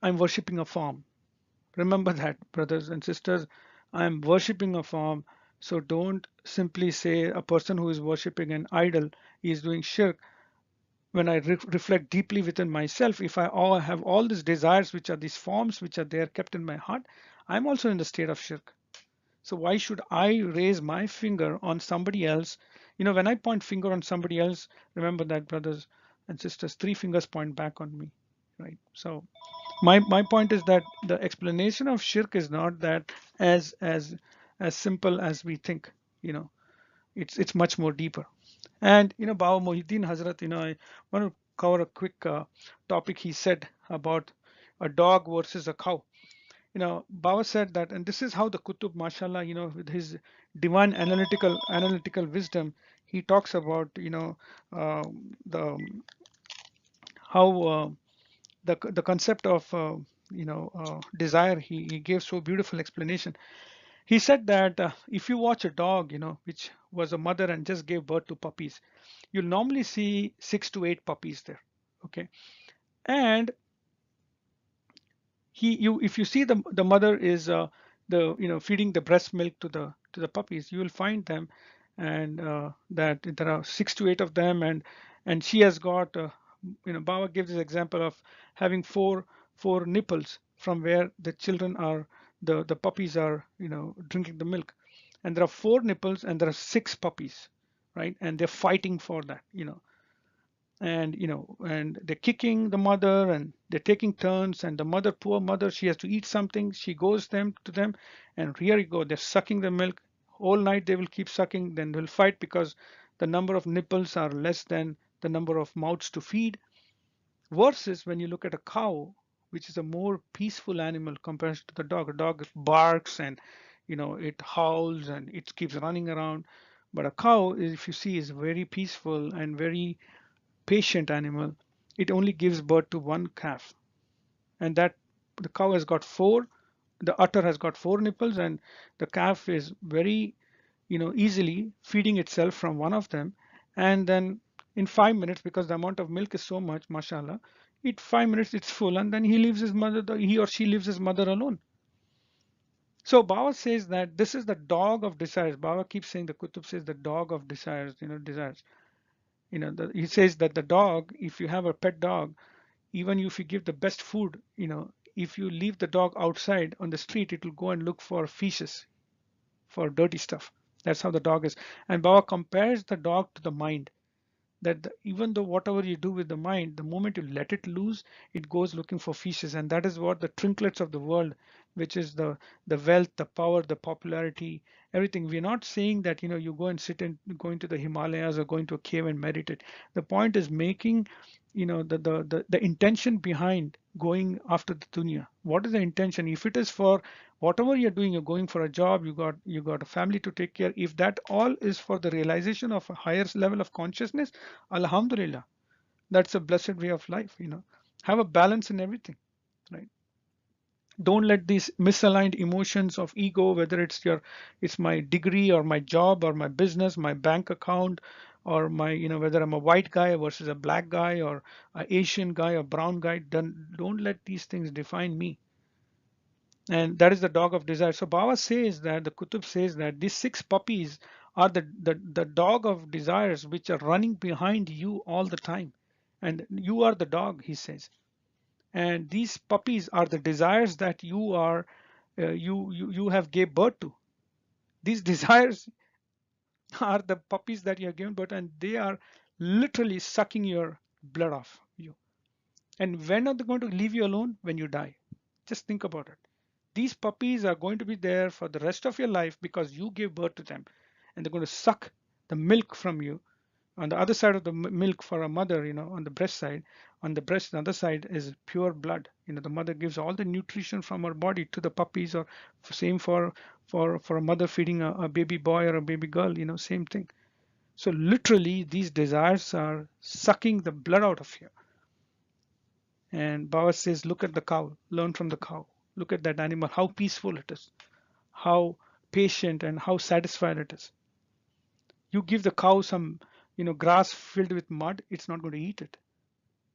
I'm worshipping a form. Remember that, brothers and sisters, I'm worshipping a form. So don't simply say a person who is worshipping an idol is doing shirk. When I reflect deeply within myself, if I all have all these desires, which are these forms, which are there kept in my heart, I'm also in the state of shirk. So why should I raise my finger on somebody else? When I point finger on somebody else, remember that, brothers and sisters, three fingers point back on me, right? So my point is that the explanation of shirk is not that as simple as we think. It's much more deeper. And Baba Muhyiddin Hazrat, I want to cover a quick topic he said about a dog versus a cow. Baba said that, and this is how the Kutub, mashallah, with his divine analytical wisdom, he talks about, the how the concept of desire. He gave so beautiful explanation. He said that if you watch a dog, which was a mother and just gave birth to puppies, you'll normally see 6 to 8 puppies there. Okay, and if you see the mother is the feeding the breast milk to the puppies, you will find them, and that there are 6 to 8 of them, and she has got Baba gives this example of having four nipples from where the children are, the puppies are drinking the milk, and there are 4 nipples and there are 6 puppies, right? And they're fighting for that, and they're kicking the mother and they're taking turns, and the mother, poor mother, she has to eat something, she goes to them, and here you go, they're sucking the milk all night. They will keep sucking, then they'll fight because the number of nipples are less than the number of mouths to feed. Versus when you look at a cow, which is a more peaceful animal compared to the dog. A dog barks and it howls and it keeps running around, but a cow, if you see, is very peaceful and very patient animal. It only gives birth to one calf, and that the cow has got four, the udder has got 4 nipples, and the calf is very, easily feeding itself from one of them. And then in 5 minutes, because the amount of milk is so much, mashallah, it 5 minutes it's full, and then he or she leaves his mother alone. So Baba says that this is the dog of desires. Baba keeps saying, the Kutub says, the dog of desires, desires. He says that the dog, if you have a pet dog, even if you give the best food, if you leave the dog outside on the street, it will go and look for fishes, for dirty stuff. That's how the dog is. And Baba compares the dog to the mind, that even though whatever you do with the mind, the moment you let it loose, it goes looking for fishes. And that is what the trinklets of the world, which is the wealth, the power, the popularity, everything. We're not saying that you go and sit and go into the Himalayas or go into a cave and meditate. The point is making, the intention behind going after the dunya? What is the intention? If it is for whatever you're doing, you're going for a job, you got a family to take care. If that all is for the realization of a higher level of consciousness, alhamdulillah, that's a blessed way of life. Have a balance in everything, right? Don't let these misaligned emotions of ego, whether it's my degree or my job or my business, my bank account, or my, whether I'm a white guy versus a black guy or an Asian guy or brown guy, don't let these things define me. And that is the dog of desire. So Baba says that, the Kutub says that these six puppies are the dog of desires which are running behind you all the time. And you are the dog, he says. And these puppies are the desires that you have gave birth to. These desires are the puppies that you have given birth, and they are literally sucking your blood off you. And when are they going to leave you alone? When you die. Just think about it. These puppies are going to be there for the rest of your life because you gave birth to them, and they're going to suck the milk from you. On the other side of the milk for a mother, on the breast side, on the breast, the other side is pure blood. The mother gives all the nutrition from her body to the puppies, or same for a mother feeding a baby boy or a baby girl, same thing. So literally these desires are sucking the blood out of you. And Baba says, look at the cow, learn from the cow. Look at that animal, how peaceful it is, how patient and how satisfied it is. You give the cow some, grass filled with mud, it's not going to eat it.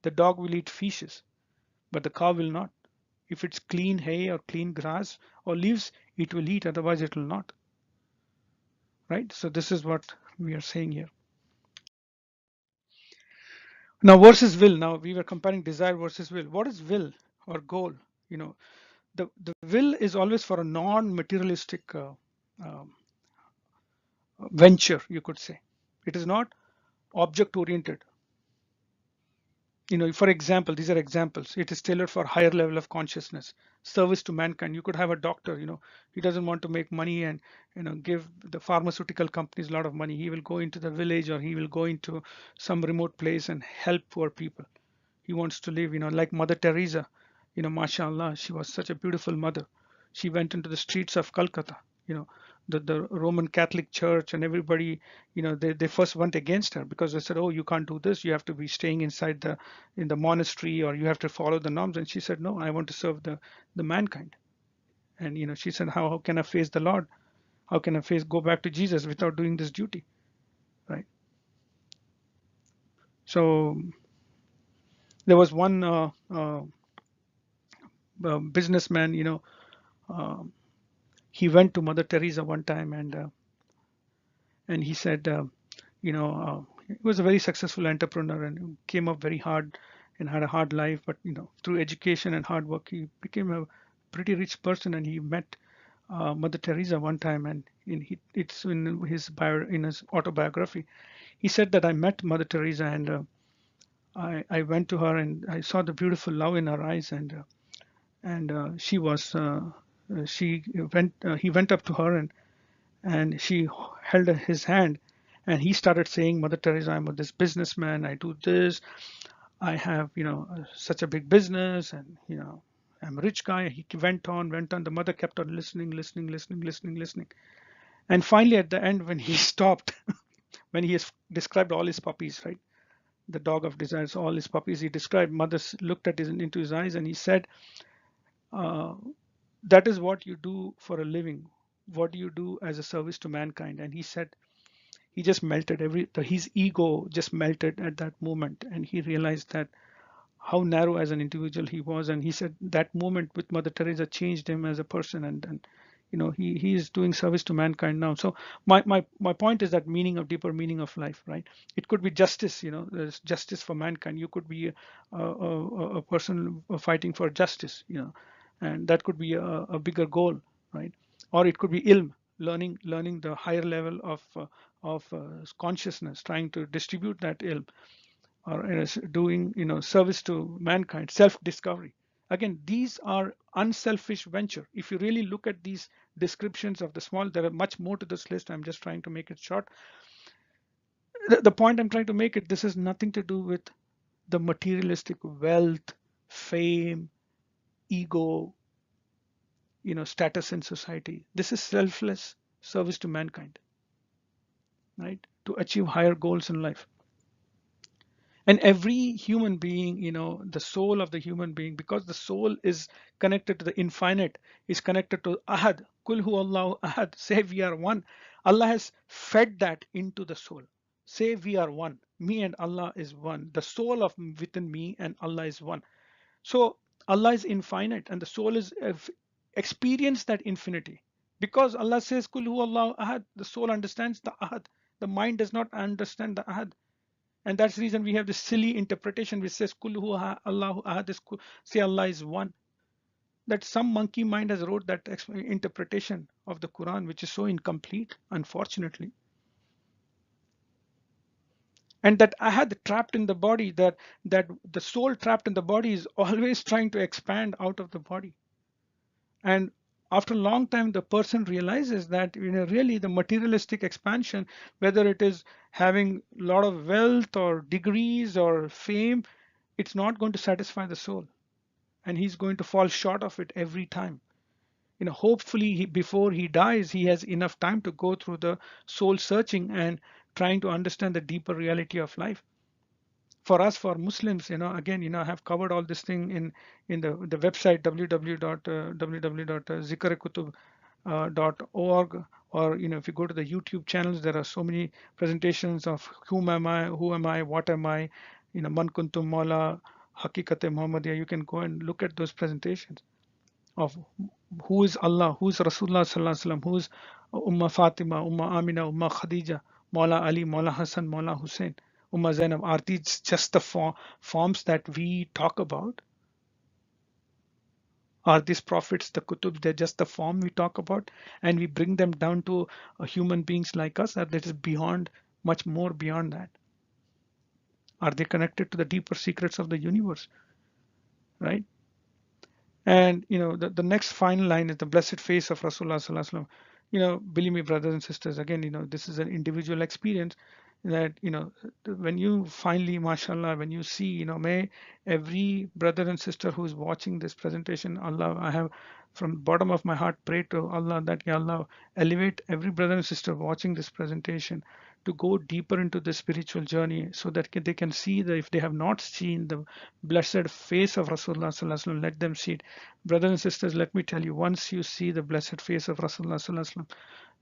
The dog will eat fishes, but the cow will not. If it's clean hay or clean grass or leaves, it will eat, otherwise it will not. Right? So this is what we are saying here. Now versus will. Now we were comparing desire versus will. What is will or goal? The will is always for a non-materialistic um, venture, you could say. It is not object oriented. For example, these are examples. It is tailored for higher level of consciousness, service to mankind. You could have a doctor, he doesn't want to make money and give the pharmaceutical companies a lot of money. He will go into the village, or he will go into some remote place and help poor people. He wants to live, like Mother Teresa. Mashallah, she was such a beautiful mother. She went into the streets of Calcutta. you know the Roman Catholic Church and everybody, they first went against her because they said, oh, you can't do this, you have to be staying inside in the monastery, or you have to follow the norms. And she said, no, I want to serve the mankind. And she said, how can I face the Lord? How can I go back to Jesus without doing this duty? Right? So there was one businessman, uh, he went to Mother Teresa one time, and he said, he was a very successful entrepreneur and came up very hard and had a hard life, but through education and hard work, he became a pretty rich person. And he met Mother Teresa one time, and it's in his autobiography. He said that I met Mother Teresa, and I went to her and I saw the beautiful love in her eyes, and she went he went up to her, and she held his hand, and he started saying, Mother Teresa, I'm this businessman, I do this, I have such a big business, and I'm a rich guy. He went on. The mother kept on listening, and finally at the end, when he stopped, when he has described all his puppies, right, the dog of desires, all his puppies, he described. Mother looked into his eyes, and he said, uh, that is what you do for a living. What do you do as a service to mankind? And he said, he just melted. His ego just melted at that moment, and he realized that how narrow as an individual he was. And he said that moment with Mother Teresa changed him as a person, and he is doing service to mankind now. So my point is that deeper meaning of life, right? It could be justice. There's justice for mankind. You could be a person fighting for justice, and that could be a bigger goal, right? Or it could be ilm, learning the higher level of consciousness, trying to distribute that ilm, or doing service to mankind, self-discovery. Again, these are unselfish venture. If you really look at these descriptions of the small, there are much more to this list. I'm just trying to make it short. The point I'm trying to make it, this has nothing to do with the materialistic wealth, fame, ego, status in society. This is selfless service to mankind, right? To achieve higher goals in life. And every human being, the soul of the human being, because the soul is connected to the infinite, is connected to Ahad, Kul hu Allahu Ahad, say we are one. Allah has fed that into the soul. Say we are one. Me and Allah is one. The soul of within me and Allah is one. So Allah is infinite and the soul is experience that infinity. Because Allah says Kul hu Allahu Ahad, the soul understands the Ahad. The mind does not understand the Ahad. And that's the reason we have this silly interpretation which says Kul huwa Allahu ahad, say Allah is one. That some monkey mind has wrote that interpretation of the Quran, which is so incomplete, unfortunately. And that ahad trapped in the body, that the soul trapped in the body is always trying to expand out of the body. And after a long time, the person realizes that really the materialistic expansion, whether it is having a lot of wealth or degrees or fame, it's not going to satisfy the soul, and he's going to fall short of it every time. Hopefully before he dies, he has enough time to go through the soul searching and trying to understand the deeper reality of life. For us, for Muslims, again, I have covered all this thing in the website www.zikr-kutub.org, or if you go to the YouTube channels, there are so many presentations of whom am I, who am I, what am I, man kuntum mawla haqiqat muhammadiyya. You can go and look at those presentations of who is Allah, who is Rasulullah sallallahu alaihi wasallam, who is Ummah Fatima, Ummah Amina, Ummah Khadija, Maula Ali, Maula Hassan, Maula Hussein, Ummah Zainab. Are these just the forms that we talk about? Are these prophets, the kutub, they're just the form we talk about, and we bring them down to human beings like us? Or that is beyond, much more beyond that? Are they connected to the deeper secrets of the universe, right? And the next final line is the blessed face of Rasulullah Sallallahu Alaihi Wasallam. Believe me, brothers and sisters, again, this is an individual experience that, when you finally, mashallah, when you see, may every brother and sister who's watching this presentation, Allah, I have from the bottom of my heart prayed to Allah that, Ya Allah, elevate every brother and sister watching this presentation to go deeper into the spiritual journey, so that they can see that if they have not seen the blessed face of Rasulullah Sallallahu Alaihi Wasallam, let them see it. Brothers and sisters, let me tell you, once you see the blessed face of Rasulullah Sallallahu Alaihi Wasallam,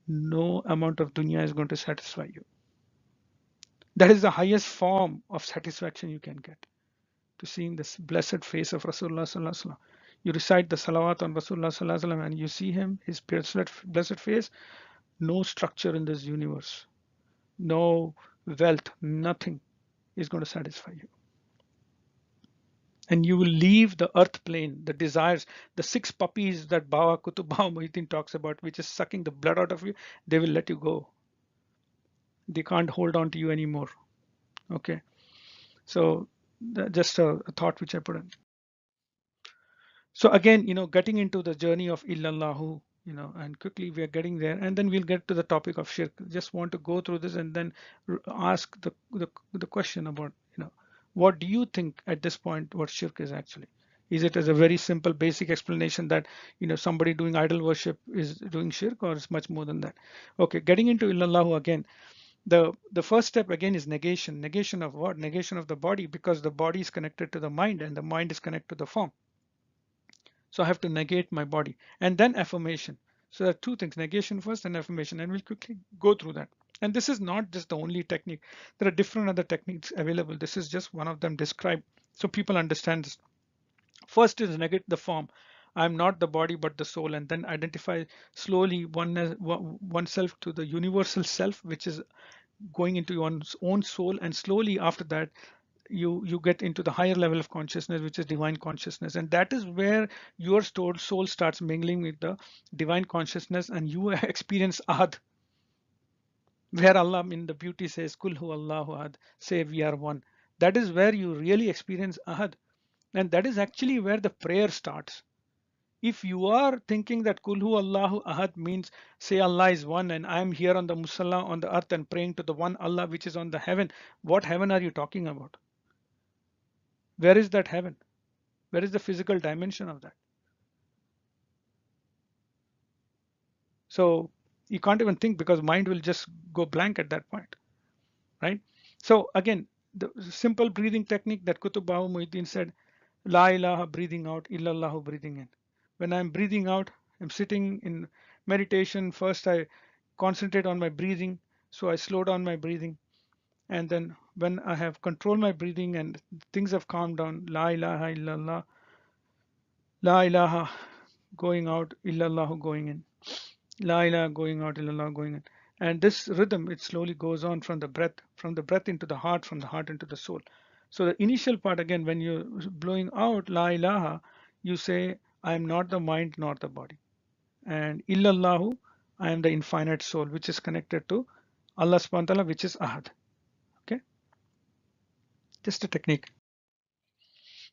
no amount of dunya is going to satisfy you. That is the highest form of satisfaction you can get, to seeing this blessed face of Rasulullah Sallallahu Alaihi Wasallam. You recite the salawat on Rasulullah Sallallahu Alaihi Wasallam and you see him, his blessed face. No structure in this universe, no wealth, nothing is going to satisfy you. And you will leave the earth plane, the desires, the 6 puppies that Baba Kutub Baba Muhyiddin talks about, which is sucking the blood out of you. They will let you go. They can't hold on to you anymore. Okay. So just a thought which I put in. So again, getting into the journey of illallahu, and quickly we are getting there, and then we'll get to the topic of shirk. Just want to go through this and then ask the question about, what do you think at this point what shirk is actually? Is it as a very simple basic explanation that, somebody doing idol worship is doing shirk, or it's much more than that? Okay, getting into illallahu again. The first step again is negation. Negation of what? Negation of the body, because the body is connected to the mind and the mind is connected to the form. So I have to negate my body, and then affirmation. So there are 2 things, negation first and affirmation, and we'll quickly go through that. And this is not just the only technique. There are different other techniques available. This is just one of them described so people understand this. First is negate the form. I'm not the body but the soul, and then identify slowly oneself to the universal self, which is going into one's own soul, and slowly after that you get into the higher level of consciousness, which is divine consciousness, and that is where your soul starts mingling with the divine consciousness, and you experience ahad, where Allah in the beauty says kul hu Allahu ahad, say we are one. That is where you really experience ahad, and that is actually where the prayer starts. If you are thinking that kul hu Allahu ahad means say Allah is one and I am here on the musalla on the earth and praying to the one Allah which is on the heaven, what heaven are you talking about? Where is that heaven? Where is the physical dimension of that? So you can't even think because mind will just go blank at that point, right? So again, the simple breathing technique that Qutb Baha Muhyiddin said, La ilaha breathing out, illallahu breathing in. When I'm breathing out, I'm sitting in meditation. First, I concentrate on my breathing. So I slow down my breathing. And then when I have controlled my breathing and things have calmed down, La ilaha illallah, La ilaha going out, illallahu going in. La ilaha going out, illallah going in. And this rhythm, it slowly goes on from the breath into the heart, from the heart into the soul. So the initial part, again, when you're blowing out La ilaha, you say, I am not the mind nor the body. And illallahu, I am the infinite soul, which is connected to Allah subhanahu wa ta'ala, which is Ahad. Okay, just a technique.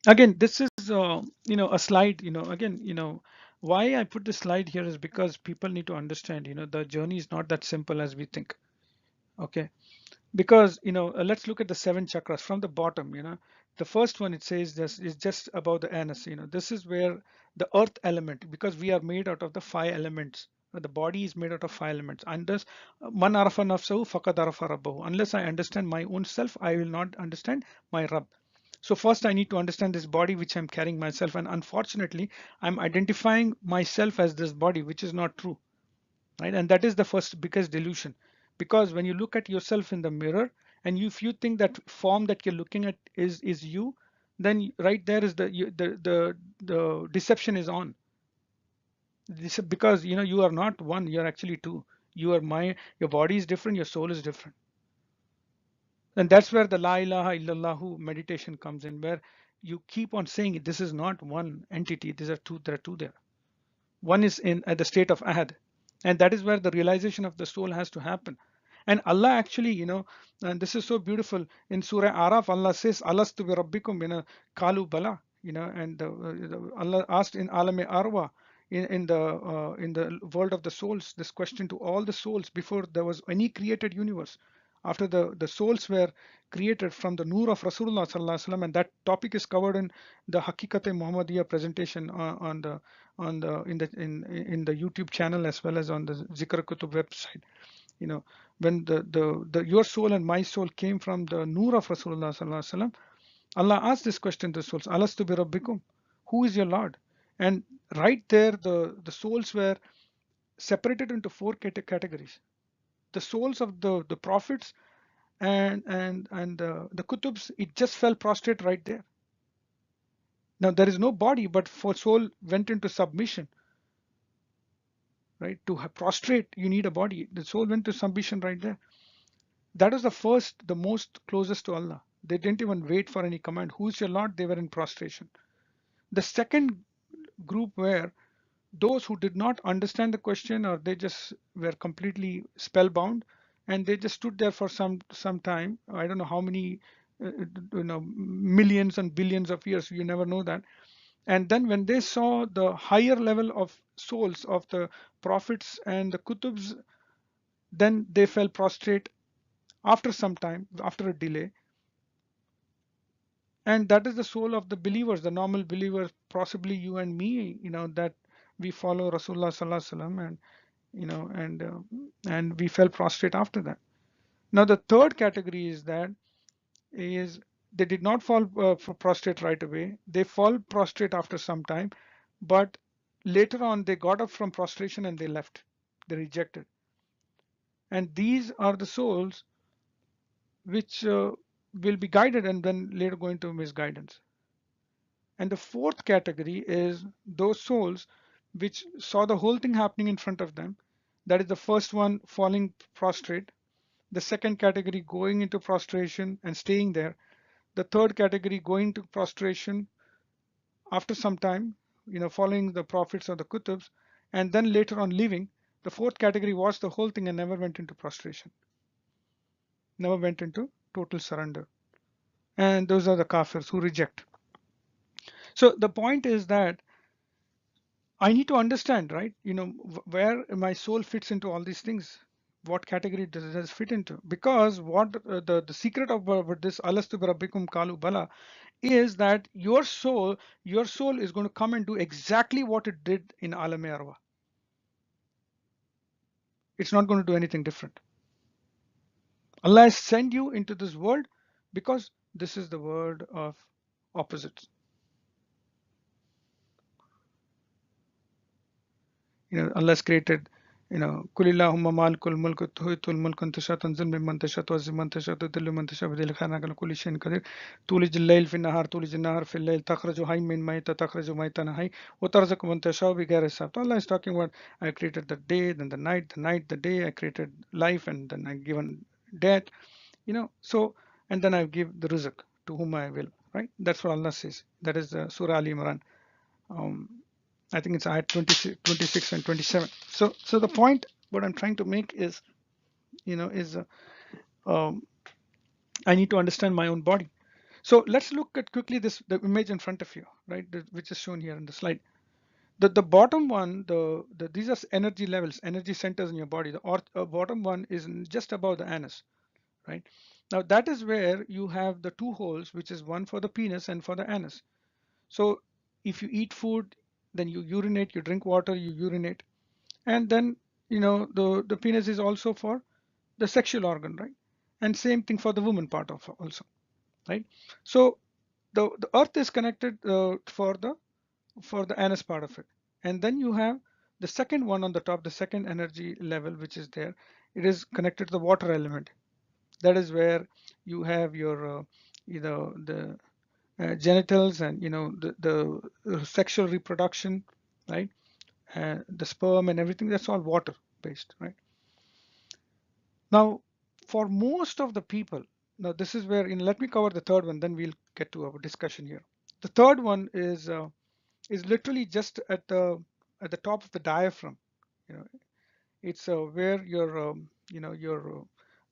Again, this is a slide. Again, why I put this slide here is because people need to understand. The journey is not that simple as we think. Okay, because let's look at the seven chakras from the bottom. The first one, it says this is just about the anus. This is where the earth element, because we are made out of the five elements. The body is made out of five elements. And this man arafa nafsahu faqad arafa rabbahu. Unless I understand my own self, I will not understand my Rabb. So first I need to understand this body which I'm carrying myself, and unfortunately I'm identifying myself as this body, which is not true, right? And that is the first biggest delusion, because when you look at yourself in the mirror, and if you think that form that you're looking at is you, then right there is the deception is on. Because you are not one, you're actually two. Your body is different, your soul is different. And that's where the la ilaha illallahu meditation comes in, where you keep on saying this is not one entity, there are two there. One is in at the state of ahad, and that is where the realization of the soul has to happen. And Allah actually, and this is so beautiful in Surah Araf. Allah says, alastu bi rabbikum, kalu bala, and Allah asked in alame arwa, in the world of the souls, this question to all the souls before there was any created universe. After the souls were created from the nur of Rasulullah sallallahu alaihi wasallam, and that topic is covered in the Hakikate Muhammadiyah presentation in the YouTube channel, as well as on the Zikr Kutub website. When the your soul and my soul came from the nur of Rasulullah sallallahu alaihi wasallam, Allah asked this question to the souls, alastu bi rabbikum, who is your Lord? And right there the souls were separated into four categories. The souls of the prophets and the kutubs, it just fell prostrate right there. Now there is no body, but for soul went into submission, right? To prostrate, you need a body. The soul went to submission right there. That was the most closest to Allah. They didn't even wait for any command. Who's your Lord? They were in prostration. The second group were those who did not understand the question, or they just were completely spellbound, and they just stood there for some time. I don't know how many, millions and billions of years. You never know that. And then when they saw the higher level of souls of the prophets and the kutubs, then they fell prostrate after some time, after a delay. And that is the soul of the believers, the normal believers, possibly you and me, that we follow Rasulullah sallallahu alaihi wasallam, and and we fell prostrate after that. Now the third category is they did not fall prostrate right away. They fall prostrate after some time, but later on they got up from prostration and they left. They rejected. And these are the souls which will be guided and then later go into misguidance. And the fourth category is those souls which saw the whole thing happening in front of them. That is the first one falling prostrate. The second category going into prostration and staying there. The third category going to prostration after some time, following the prophets or the kutubs, and then later on leaving. The fourth category watched the whole thing and never went into prostration, never went into total surrender. And those are the kafirs who reject. So the point is that I need to understand, right? Where my soul fits into all these things. What category does it fit into? Because what the secret of this alastu rabbikum kalu bala is that your soul is going to come and do exactly what it did in alame arwa. It's not going to do anything different. Allah has sent you into this world because this is the world of opposites. Allah has created, kulillahumma malikul mulk tuhitul mulk antasha tanzil mimman tasha tu'izzu man tasha tudhillu man tasha biyadika khair innaka ala kulli shay'in qadir tulijul layl fin nahar tulijul nahar fil layl takhraju hayyan min mayyit takhraju maytan hayy wa tarzuqu man tasha bighayri hisab. So Allah is talking about, I created the day, then the night, the day. I created life, and then I given death. So, and then I give the rizq to whom I will, right? That's what Allah says. That is Surah Al Imran. um, I think it's ayat 26 and 27. So the point what I'm trying to make is, is um, I need to understand my own body. So let's look at quickly the image in front of you, right, which is shown here in the slide. The bottom one, these are energy levels, energy centers in your body. The bottom one is just above the anus, right? Now that is where you have the two holes, which is one for the penis and for the anus. So if you eat food, then you urinate, you drink water, you urinate. And then, the penis is also for the sexual organ, right? And same thing for the woman part of also, right? So the earth is connected for the anus part of it. And then you have the second one on the top, the second energy level, which is there. It is connected to the water element. That is where you have your, the genitals, and the sexual reproduction, right? The sperm and everything, that's all water based, right? Now, for most of the people, now this is where, let me cover the third one, then we'll get to our discussion here. The third one is literally just at the top of the diaphragm. You know, it's where your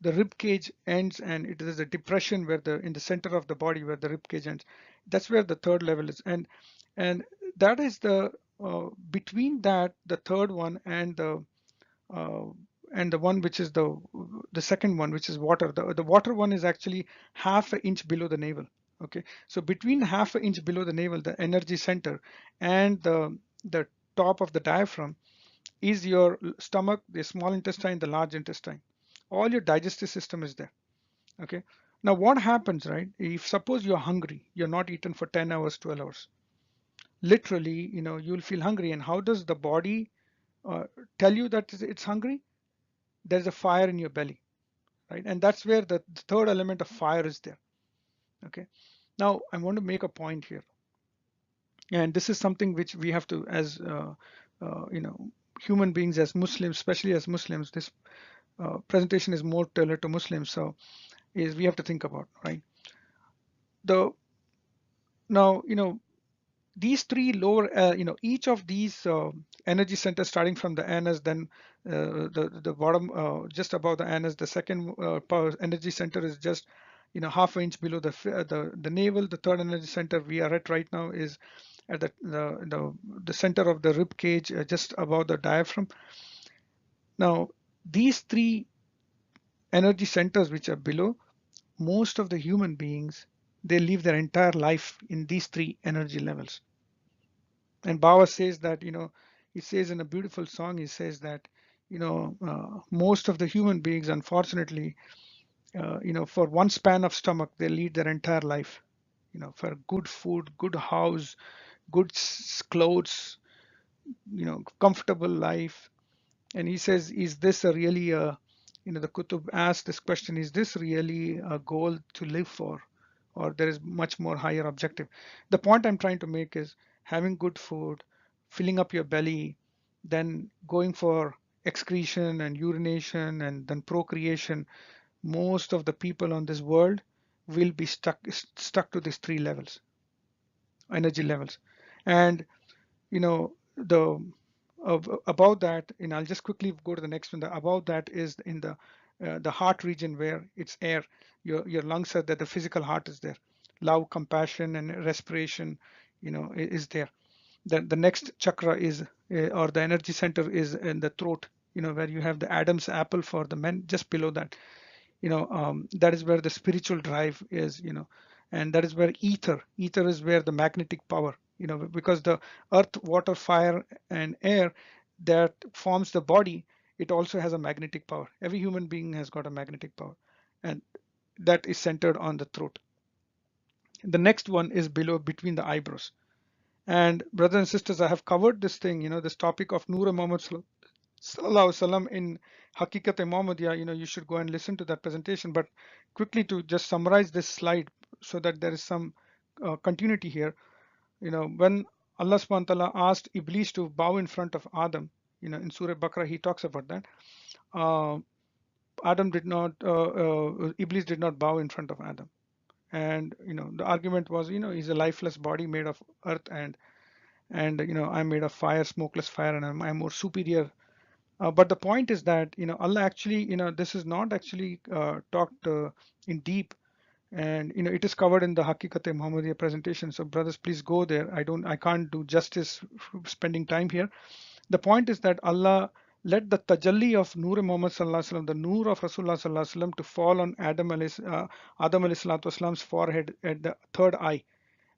the rib cage ends, and it is a depression where in the center of the body where the rib cage ends. That's where the third level is, and that is between that, the third one, uh, and the one which is the second one, which is water. The water one is actually half an inch below the navel. Okay, so between half an inch below the navel, the energy center, and the top of the diaphragm is your stomach, the small intestine, the large intestine. All your digestive system is there. Okay. Now what happens, right? If suppose you're hungry, you're not eaten for 10 hours, 12 hours. Literally, you'll feel hungry. And how does the body uh, tell you that it's hungry? There's a fire in your belly, right? And that's where the third element of fire is there. Okay. Now I want to make a point here. And this is something which we have to, as human beings, as Muslims, especially as Muslims, this presentation is more tailored to Muslims, so is we have to think about, right? The Now, these three lower, each of these energy centers, starting from the anus, then the bottom, just above the anus, the second power energy center is just half an inch below the navel. The third energy center we are at right now is at the center of the rib cage, just above the diaphragm. Now, these three energy centers which are below, most of the human beings, they live their entire life in these three energy levels. And Baba says that, he says in a beautiful song, he says that, most of the human beings, unfortunately, for one span of stomach, they lead their entire life, for good food, good house, good clothes, comfortable life. And he says, is this a really the Qutub asked this question, is this really a goal to live for, or there is much more higher objective? The point I'm trying to make is having good food, filling up your belly, then going for excretion and urination and then procreation. Most of the people on this world will be stuck to these three levels, energy levels. And the above that, I'll just quickly go to the next one. The above that is in the heart region, where it's air. Your lungs are there, the physical heart is there. Love, compassion, and respiration, is there. The next chakra is, or the energy center is in the throat, where you have the Adam's apple for the men. Just below that, that is where the spiritual drive is, and that is where ether is where the magnetic power, because the earth, water, fire, and air that forms the body it also has a magnetic power. Every human being has got a magnetic power, and that is centered on the throat. The next one is below, between the eyebrows. And brothers and sisters, I have covered this thing, this topic of Noor Muhammad Sallallahu Alaihi Wasallam in Hakikat Muhammadiyah. You should go and listen to that presentation. But quickly, to just summarize this slide so that there is some continuity here. When Allah subhanahu wa ta'ala asked Iblis to bow in front of Adam, in Surah Baqarah, he talks about that. Uh, Adam did not, Iblis did not bow in front of Adam. And, the argument was, he's a lifeless body made of earth, and I'm made of fire, smokeless fire, and I'm more superior. But the point is that, Allah actually, this is not actually talked in deep, and it is covered in the Hakikat Muhammadiyah presentation. So brothers, please go there. I can't do justice spending time here. The point is that Allah let the tajalli of Noor Muhammad Sallallahu Alaihi Wasallam, the Noor of Rasulullah Sallallahu Alaihi Wasallam, to fall on Adam alayhi salatu wasalam's forehead at the third eye.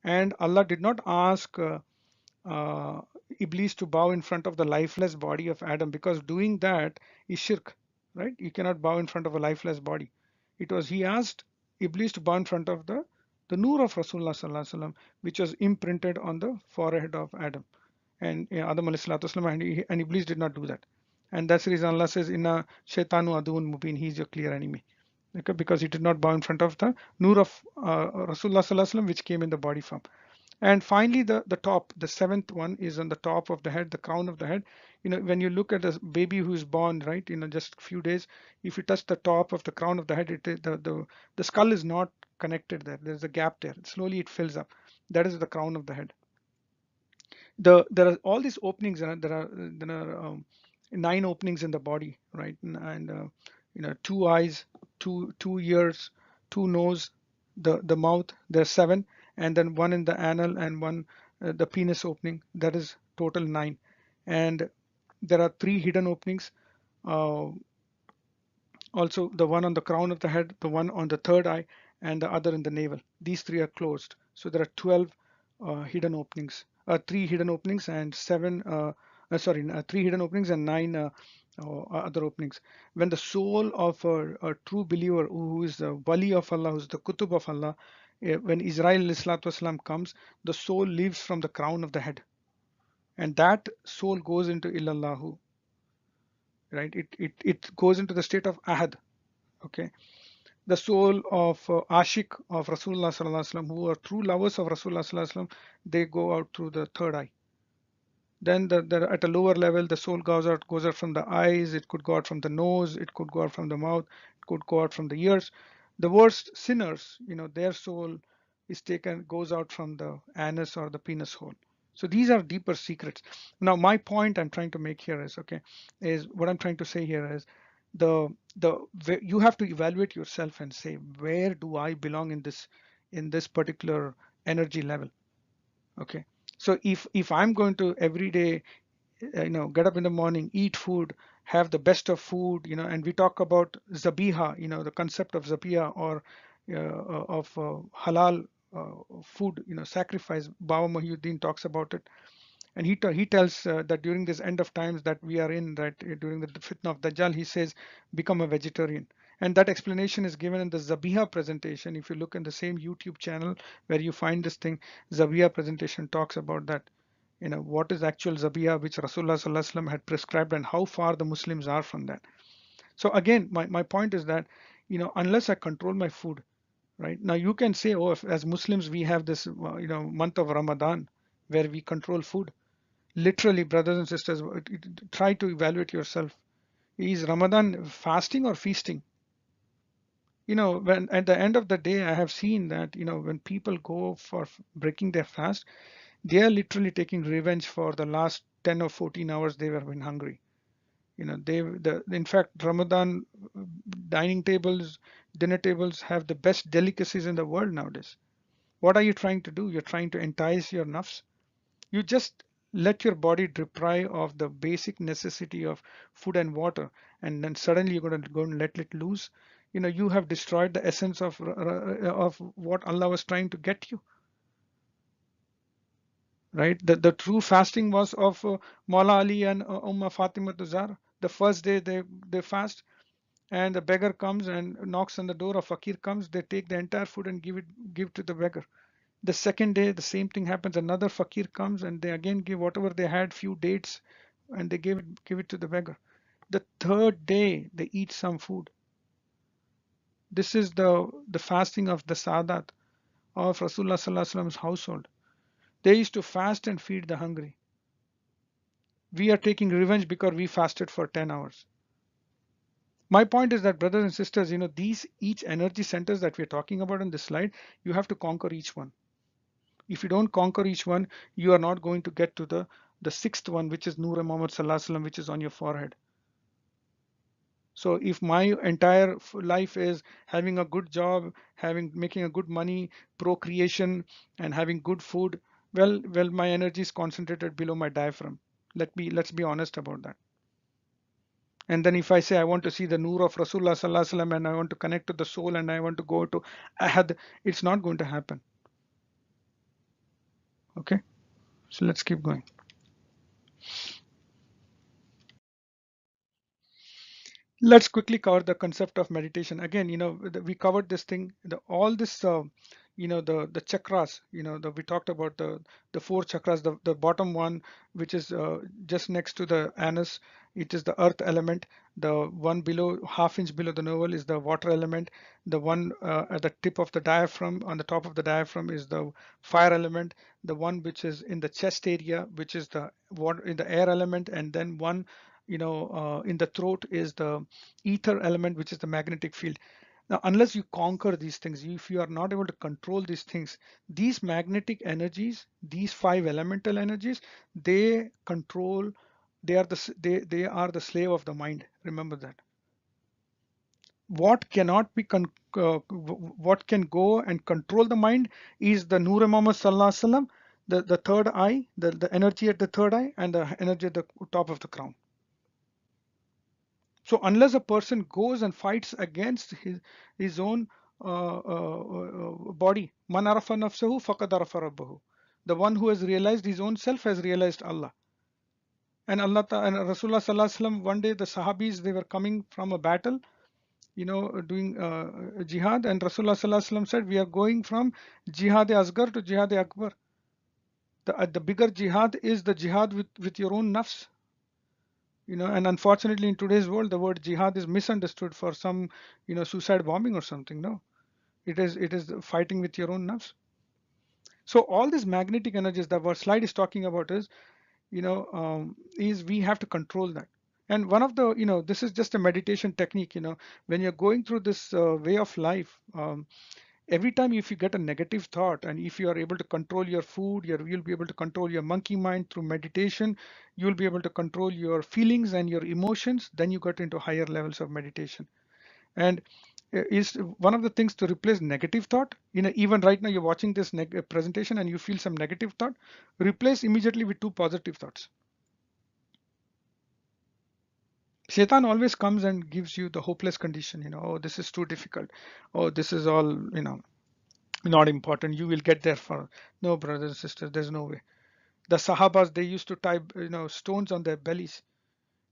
And Allah did not ask uh, Iblis to bow in front of the lifeless body of Adam, because doing that is shirk, right? You cannot bow in front of a lifeless body. He asked Iblis to bow in front of the Noor of Rasulullah Sallallahu Alaihi Wasallam, which was imprinted on the forehead of Adam and Adam alayhi salatu wasalam, and Iblis did not do that. And that's the reason Allah says, Inna shaitanu adun mubin, he is your clear enemy. Okay, because he did not bow in front of the Noor of Rasulullah Sallallahu Alaihi Wasallam, which came in the body form. And finally, the top, the seventh one, is on the top of the head, the crown of the head. When you look at a baby who is born, right, just a few days, if you touch the top of the crown of the head, the skull is not connected there. There's a gap there. Slowly it fills up. That is the crown of the head. There are all these openings. There are 9 openings in the body, right? And 2 eyes, two ears, 2 nose, the mouth. There are 7, and then 1 in the anal and 1 the penis opening. That is total 9. And there are 3 hidden openings. Uh, Also, the one on the crown of the head, the one on the third eye, and the other in the navel. These 3 are closed. So there are 12 hidden openings, 3 hidden openings and 3 hidden openings and 9 other openings. When the soul of a true believer, who is the wali of Allah, who is the kutub of Allah, when Israel Islam comes, the soul leaves from the crown of the head, and that soul goes into illalahu, right? It goes into the state of ahad. Okay, the soul of ashik of Rasulullah Sallallahu Alaihi Wasallam, who are true lovers of Rasulullah Sallallahu Alaihi Wasallam, they go out through the third eye. Then at a lower level, the soul goes out from the eyes. It could go out from the nose. It could go out from the mouth. It could go out from the ears. The worst sinners, their soul goes out from the anus or the penis hole. So these are deeper secrets. Now, my point I'm trying to make here is what I'm trying to say here is you have to evaluate yourself and say, where do I belong in this particular energy level? Okay, so if I'm going to every day get up in the morning, eat food, have the best of food, and we talk about zabiha, the concept of zabiha, or of halal food, sacrifice. Baba Muhyiddin talks about it, and he tells that during this end of times that we are in, that during the fitna of Dajjal, he says, become a vegetarian. And that explanation is given in the Zabiha presentation. If you look in the same YouTube channel where you find this thing, Zabiha presentation talks about that. What is actual Zabiha, which Rasulullah Sallallahu Alaihi Wasallam had prescribed, and how far the Muslims are from that. So again, my point is that, unless I control my food, right? Now you can say, oh, if, as Muslims, we have this, month of Ramadan where we control food. Literally, brothers and sisters, try to evaluate yourself. Is Ramadan fasting or feasting? When at the end of the day, I have seen that, when people go for breaking their fast, they are literally taking revenge for the last 10 or 14 hours they were been hungry. In fact, Ramadan dining tables, dinner tables have the best delicacies in the world nowadays. What are you trying to do? You're trying to entice your nafs. You just let your body deprive of the basic necessity of food and water, and then suddenly you're going to go and let it loose. You have destroyed the essence of what Allah was trying to get you, right? The true fasting was of Maula Ali and Fatima Zahra. The first day they fast, and the beggar comes and knocks on the door, or fakir comes, they take the entire food and give to the beggar. The second day the same thing happens, another fakir comes and they again give whatever they had, few dates, and they give it to the beggar. The third day they eat some food. This is the fasting of the Sadat of Rasulullah Sallallahu Alaihi Wasallam's household. They used to fast and feed the hungry. We are taking revenge because we fasted for 10 hours. My point is that, brothers and sisters, these each energy centers that we're talking about in this slide, you have to conquer each one. If you don't conquer each one, you are not going to get to the sixth one, which is Nur Muhammad Sallallahu Alaihi Wasallam, which is on your forehead. So if my entire life is having a good job, making a good money, procreation, and having good food, well, my energy is concentrated below my diaphragm. Let's be honest about that. And then if I say I want to see the Nur of Rasulullah Sallallahu Alaihi Wasallam, and I want to connect to the soul, and I want to go to Ahad, it's not going to happen. Okay, so let's keep going. Let's quickly cover the concept of meditation. Again, we covered this thing, all this, the chakras, we talked about the four chakras, the bottom one, which is just next to the anus, it is the earth element. The one below, half inch below the navel, is the water element. The one at the tip of the diaphragm, on the top of the diaphragm, is the fire element. The one which is in the chest area, which is the water in the air element, and then one in the throat is the ether element, which is the magnetic field. Now, unless you conquer these things, if you are not able to control these things, these magnetic energies, these five elemental energies, they control. They are the slave of the mind. Remember that. What cannot be what can go and control the mind is the Nur Muhammad Sallallahu Alaihi Wasallam, the third eye, the energy at the third eye, and the energy at the top of the crown. So unless a person goes and fights against his own body, man arafa nafsahu faqad arafa rabbahu. The one who has realized his own self has realized Allah. And and Rasulullah Sallallahu Alaihi Wasallam, one day the Sahabis, they were coming from a battle, doing jihad, and Rasulullah Sallallahu Alaihi Wasallam said, we are going from jihad asgar to jihad akbar. The bigger jihad is the jihad with your own nafs. And unfortunately in today's world the word jihad is misunderstood for some suicide bombing or something. No, it is fighting with your own nafs. So all these magnetic energies that our slide is talking about is we have to control that. And one of the this is just a meditation technique. When you're going through this way of life, every time if you get a negative thought, and if you are able to control your food, you'll be able to control your monkey mind through meditation. You'll be able to control your feelings and your emotions. Then you get into higher levels of meditation. And is one of the things to replace negative thought. Even right now you're watching this presentation and you feel some negative thought, replace immediately with two positive thoughts. Shaitan always comes and gives you the hopeless condition. Oh, this is too difficult. Oh, this is all not important. You will get there. For no, brothers and sisters, there's no way. The Sahabas, they used to tie stones on their bellies.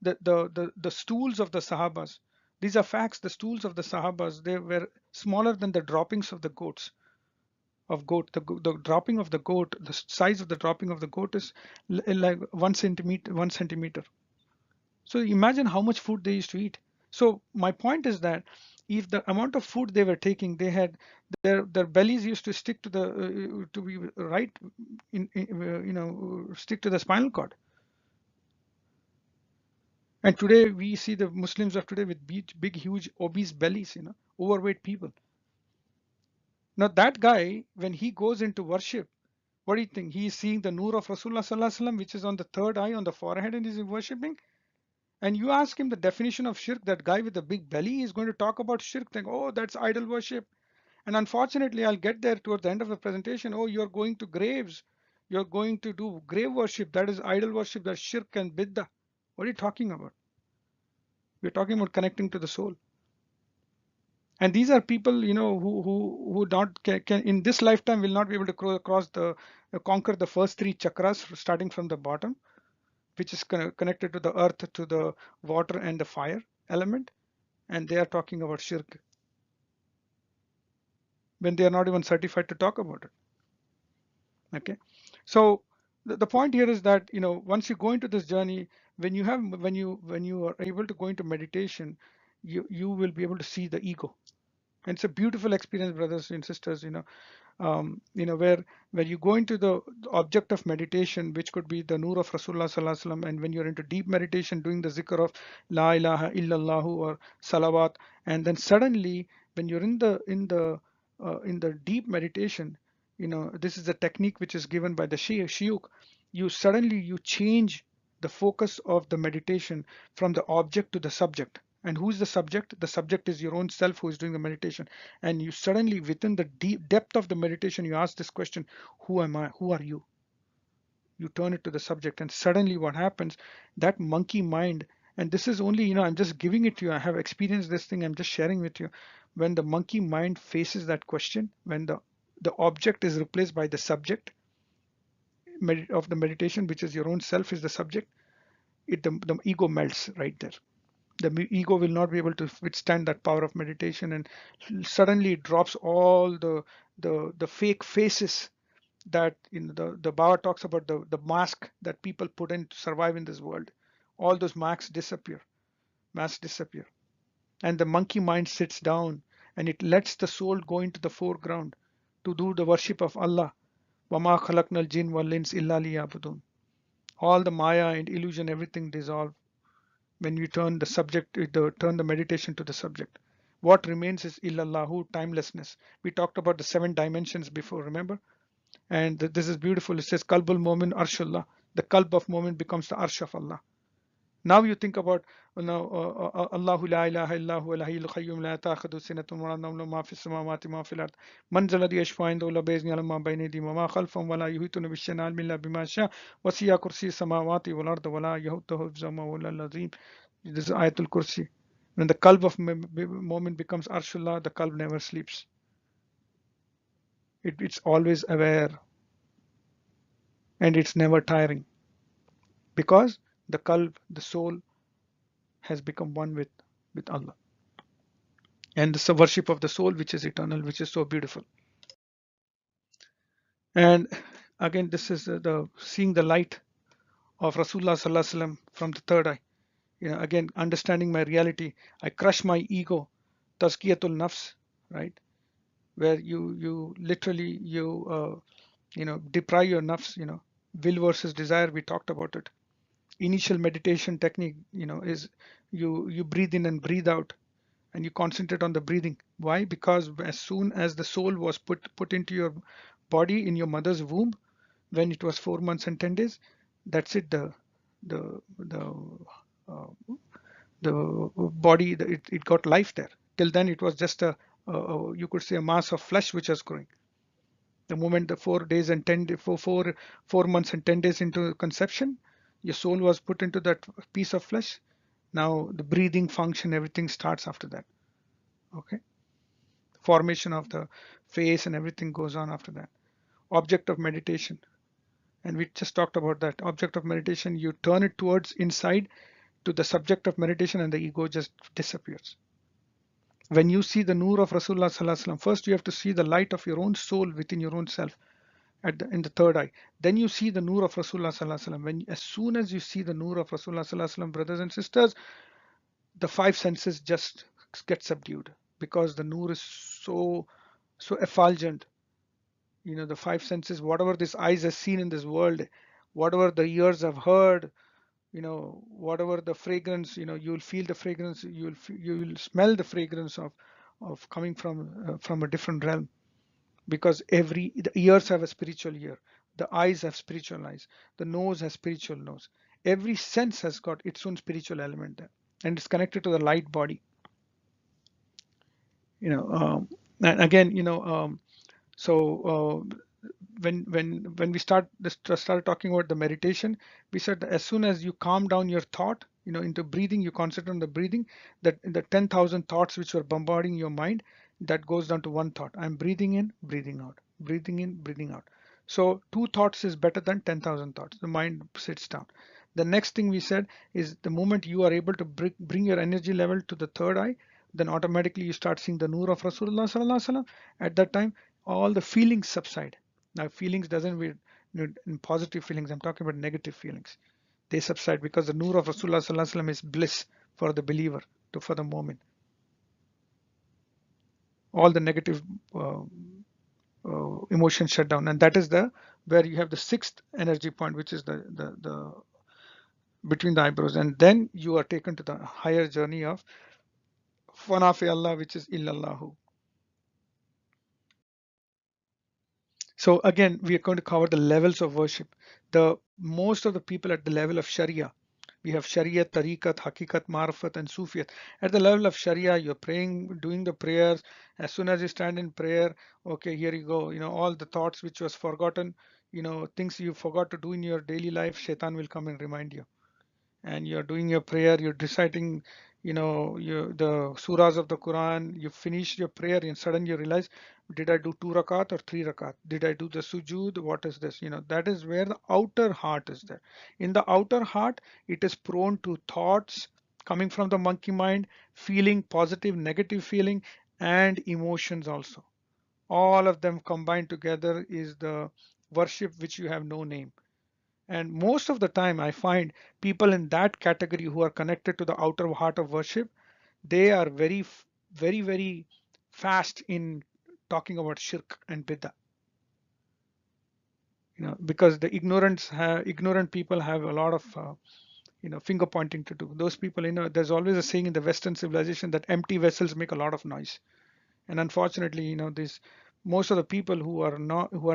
The stools of the Sahabas, these are facts. The stools of the Sahabas, they were smaller than the droppings of the goats. The dropping of the goat, the size of the dropping of the goat is like 1 centimeter, 1 centimeter. So imagine how much food they used to eat. So my point is that if the amount of food they were taking, they had their bellies used to stick to the to be right stick to the spinal cord. And today we see the Muslims of today with big huge obese bellies, overweight people. Now that guy, when he goes into worship, what do you think? He is seeing the Nur of Rasulullah Sallallahu Alaihi Wasallam, which is on the third eye on the forehead, and is worshipping. And you ask him the definition of shirk, that guy with the big belly is going to talk about shirk, think, oh, that's idol worship. And unfortunately, I'll get there towards the end of the presentation. Oh, you're going to graves. You're going to do grave worship. That is idol worship. That's shirk and biddah. What are you talking about? We're talking about connecting to the soul. And these are people, who not can in this lifetime will not be able to conquer the first three chakras starting from the bottom. which is connected to the earth, to the water and the fire element, and they are talking about shirk when they are not even certified to talk about it. Okay, so the point here is that, you know, once you go into this journey, when you are able to go into meditation, you will be able to see the ego. And it's a beautiful experience, brothers and sisters, where you go into the object of meditation, which could be the nur of Rasulullah Sallallahu Alaihi Wasallam, and when you're into deep meditation, doing the zikr of La ilaha illallahu or salawat, and then suddenly when you're in the deep meditation, this is the technique which is given by the shiuk. You change the focus of the meditation from the object to the subject. And who's the subject? The subject is your own self who is doing the meditation. And you suddenly, within the deep depth of the meditation, you ask this question: who am I? Who are you? You turn it to the subject, and suddenly what happens? That monkey mind, and this is only, I'm just giving it to you. I have experienced this thing. I'm just sharing with you. When the monkey mind faces that question, when the object is replaced by the subject of the meditation, which is your own self, is the subject, the ego melts right there. The ego will not be able to withstand that power of meditation, and suddenly it drops all the fake faces that, the Baba talks about, the mask that people put in to survive in this world. All those masks disappear, and the monkey mind sits down, and it lets the soul go into the foreground to do the worship of Allah. وَمَا خَلَقْنَا الْجِنَّ وَالْإِنسَ إِلَّا لِيَعْبُدُونَ. All the maya and illusion, everything dissolve when you turn the meditation to the subject. What remains is illahu, timelessness. We talked about the 7 dimensions before, remember? And this is beautiful. It says qalbul mu'min arshullah. The qalb of mu'min becomes the arsh of Allah. Now you think about, Allahu la ilaha illahu al-hayyul qayyum la ta'khudhu sinatun wa la nawm lahu ma fis samawati ma fil ard man zal ladhi yashfa'u indahu illa bi'izni ya'lamu ma bayna aydihim wa ma khalfahum wa la yuhituna bi shay'in min illa bima sha'a wasi'a kursiyyuhu samawati wal ard wa la yahutuhu hifzuhuma wa huwa al-azim. This is Ayatul Kursi. When the qalb of moment becomes Arshullah, the qalb never sleeps. It's always aware, and it's never tiring, because the qalb, the soul, has become one with Allah. And this is a worship of the soul, which is eternal, which is so beautiful. And again, this is the seeing the light of Rasulullah Sallallahu Alaihi Wasallam from the third eye. Again, understanding my reality. I crush my ego, tazkiyatul nafs, right? Where you literally deprive your nafs. Will versus desire. We talked about it. Initial meditation technique, is you breathe in and breathe out, and you concentrate on the breathing. Why? Because as soon as the soul was put into your body in your mother's womb, when it was 4 months and 10 days, that's it. The the uh, the body, it got life there. Till then it was just you could say a mass of flesh which was growing. The moment the 4 days and 10 for 4 months and 10 days into conception, your soul was put into that piece of flesh. Now the breathing function, everything starts after that. Okay, formation of the face and everything goes on after that. Object of meditation, and we just talked about that. Object of meditation, you turn it towards inside to the subject of meditation, and the ego just disappears. When you see the nur of Rasulullah Sallallahu Alaihi Wasallam, first you have to see the light of your own soul within your own self in the third eye. Then you see the nur of Rasulullah Sallallahu Alaihi Wasallam. As soon as you see the nur of Rasulullah Sallallahu Alaihi Wasallam, brothers and sisters, the 5 senses just get subdued, because the nur is so effulgent. The 5 senses, whatever this eyes has seen in this world, whatever the ears have heard, whatever the fragrance, you'll feel the fragrance, you'll smell the fragrance of coming from a different realm. Because the ears have a spiritual ear, the eyes have spiritual eyes, the nose has spiritual nose. Every sense has got its own spiritual element there, and it's connected to the light body. And again, so when we started talking about the meditation, we said that as soon as you calm down your thought, into breathing, you concentrate on the breathing, that the 10,000 thoughts which were bombarding your mind, that goes down to one thought. I'm breathing in, breathing out, breathing in, breathing out. So 2 thoughts is better than 10,000 thoughts. The mind sits down. The next thing we said is the moment you are able to bring your energy level to the third eye, then automatically you start seeing the nur of Rasulullah sallallahu alaihi wasallam. At that time, all the feelings subside. Now, feelings doesn't mean positive feelings. I'm talking about negative feelings. They subside because the nur of Rasulullah sallallahu alaihi wasallam is bliss for the believer, for the moment. All the negative emotions shut down, and that is the where you have the sixth energy point, which is the between the eyebrows, and then you are taken to the higher journey of fanafi Allah, which is illallahu. So again, we are going to cover the levels of worship. The most of the people at the level of Sharia, we have Sharia, Tariqat, Hakikat, Marifat, and Sufiyat. At the level of Sharia, you're praying, doing the prayers. As soon as you stand in prayer, okay, here you go. All the thoughts which was forgotten, things you forgot to do in your daily life, Shaitan will come and remind you. And you're doing your prayer, you're reciting, the surahs of the Quran, you finish your prayer and suddenly you realize, did I do 2 rakat or 3 rakat? Did I do the sujood? What is this? That is where the outer heart is there. In the outer heart, it is prone to thoughts coming from the monkey mind, feeling positive, negative feeling, and emotions also. All of them combined together is the worship which you have no name. And most of the time, I find people in that category who are connected to the outer heart of worship, they are very, very fast in talking about shirk and bid'ah. Because the ignorant people have a lot of finger pointing to do. Those people, there's always a saying in the Western civilization that empty vessels make a lot of noise. And unfortunately, this most of the people who are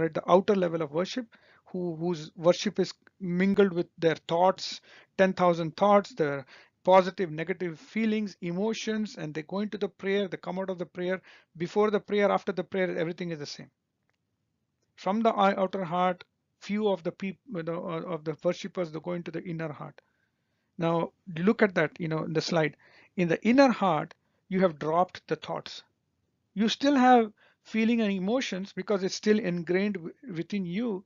at the outer level of worship, whose worship is mingled with their thoughts, 10,000 thoughts, their positive, negative feelings, emotions, and they go into the prayer, they come out of the prayer, before the prayer, after the prayer, everything is the same. From the outer heart, few of the people, of the worshippers, they go into the inner heart. Now, look at that, in the slide. In the inner heart, you have dropped the thoughts. You still have feeling and emotions because it's still ingrained within you,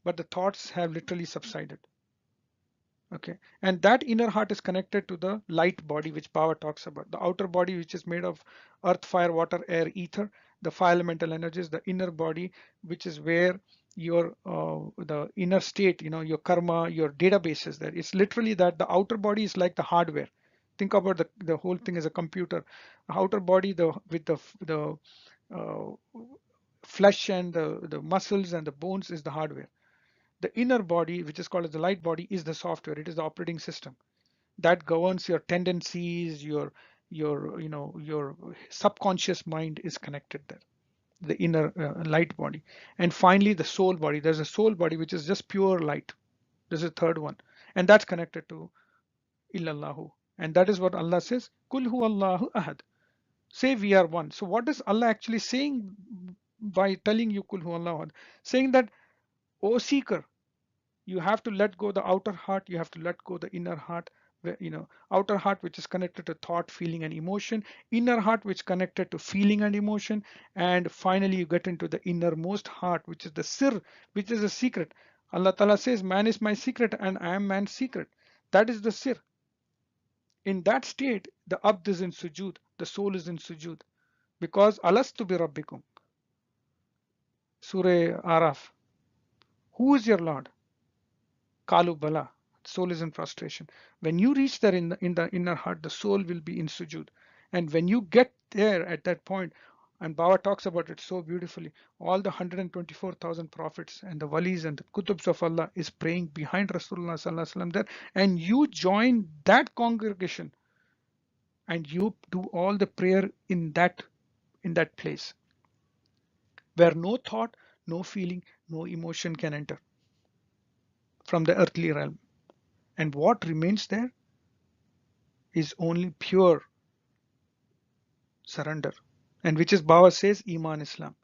but the thoughts have literally subsided. Okay, and that inner heart is connected to the light body, which Baba talks about. The outer body, which is made of earth, fire, water, air, ether, the five elemental energies. The inner body, which is where your the inner state, your karma, your database is there. It's literally that the outer body is like the hardware. Think about the whole thing as a computer. The outer body, with the uh, flesh and the muscles and the bones is the hardware. The inner body, which is called as the light body, is the software. It is the operating system that governs your tendencies, your subconscious mind is connected there. The inner light body. And finally, the soul body. There's a soul body which is just pure light. This is the third one, and that's connected to illallahu. And that is what Allah says, Kul hu Allahu ahad. Say we are one. So what is Allah actually saying by telling you Kul hu Allahu ahad? Saying that, O seeker, you have to let go the outer heart, you have to let go the inner heart. Outer heart, which is connected to thought, feeling, and emotion, inner heart, which is connected to feeling and emotion, and finally you get into the innermost heart, which is the sir, which is a secret. Allah Ta'ala says, man is my secret and I am man's secret. That is the sir. In that state, the abd is in sujood, the soul is in sujood, because alastu bi rabbikum, Surah Araf, who is your Lord? Kalu Bala, soul is in prostration. When you reach there in the inner heart, the soul will be in sujud. And when you get there at that point, and Baba talks about it so beautifully, all the 124,000 prophets and the walis and the kutubs of Allah is praying behind Rasulullah sallallahu alaihi wasallam there, and you join that congregation and you do all the prayer in that place where no thought, no feeling, no emotion can enter from the earthly realm. And what remains there is only pure surrender, and which is Baba says Iman Islam,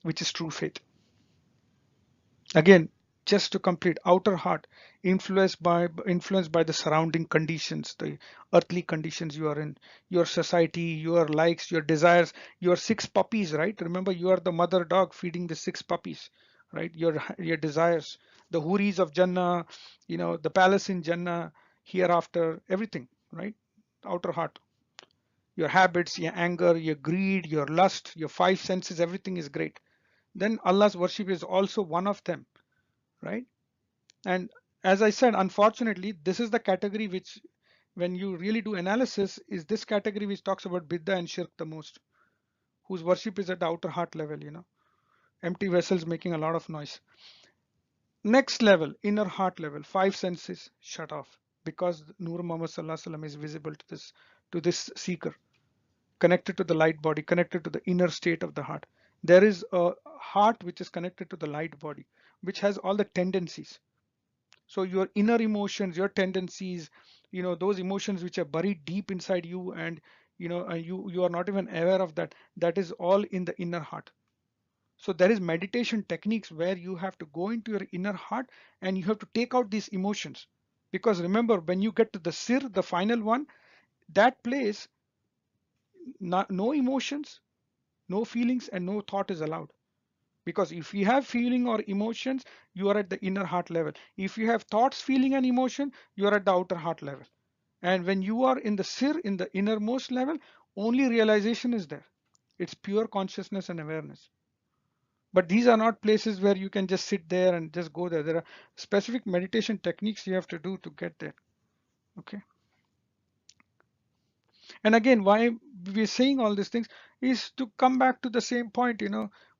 which is true faith. Again, just to complete, outer heart influenced by the surrounding conditions, the earthly conditions you are in, your society, your likes, your desires, your six puppies, right? Remember, you are the mother dog feeding the six puppies. right? Your desires, the huris of Jannah, the palace in Jannah, hereafter, everything, right? Outer heart, your habits, your anger, your greed, your lust, your five senses, everything is great. Then Allah's worship is also one of them, right? And as I said, unfortunately, this is the category which, when you really do analysis, is this category which talks about biddah and shirk the most, whose worship is at the outer heart level, empty vessels making a lot of noise. Next level, inner heart level, five senses shut off because Nur Muhammad Sallallahu Alaihi Wasallam is visible to this seeker, connected to the light body, connected to the inner state of the heart. There is a heart which is connected to the light body, which has all the tendencies. So your inner emotions, your tendencies, those emotions which are buried deep inside you, and you are not even aware of that. That is all in the inner heart. So there is meditation techniques where you have to go into your inner heart and you have to take out these emotions. Because remember, when you get to the sir, the final one, that place, no emotions, no feelings, and no thought is allowed. Because if you have feeling or emotions, you are at the inner heart level. If you have thoughts, feeling, and emotion, you are at the outer heart level. And when you are in the sir, in the innermost level, only realization is there. It's pure consciousness and awareness. But these are not places where you can just sit there and just go there. There are specific meditation techniques you have to do to get there. Okay. And again, why we're saying all these things is to come back to the same point.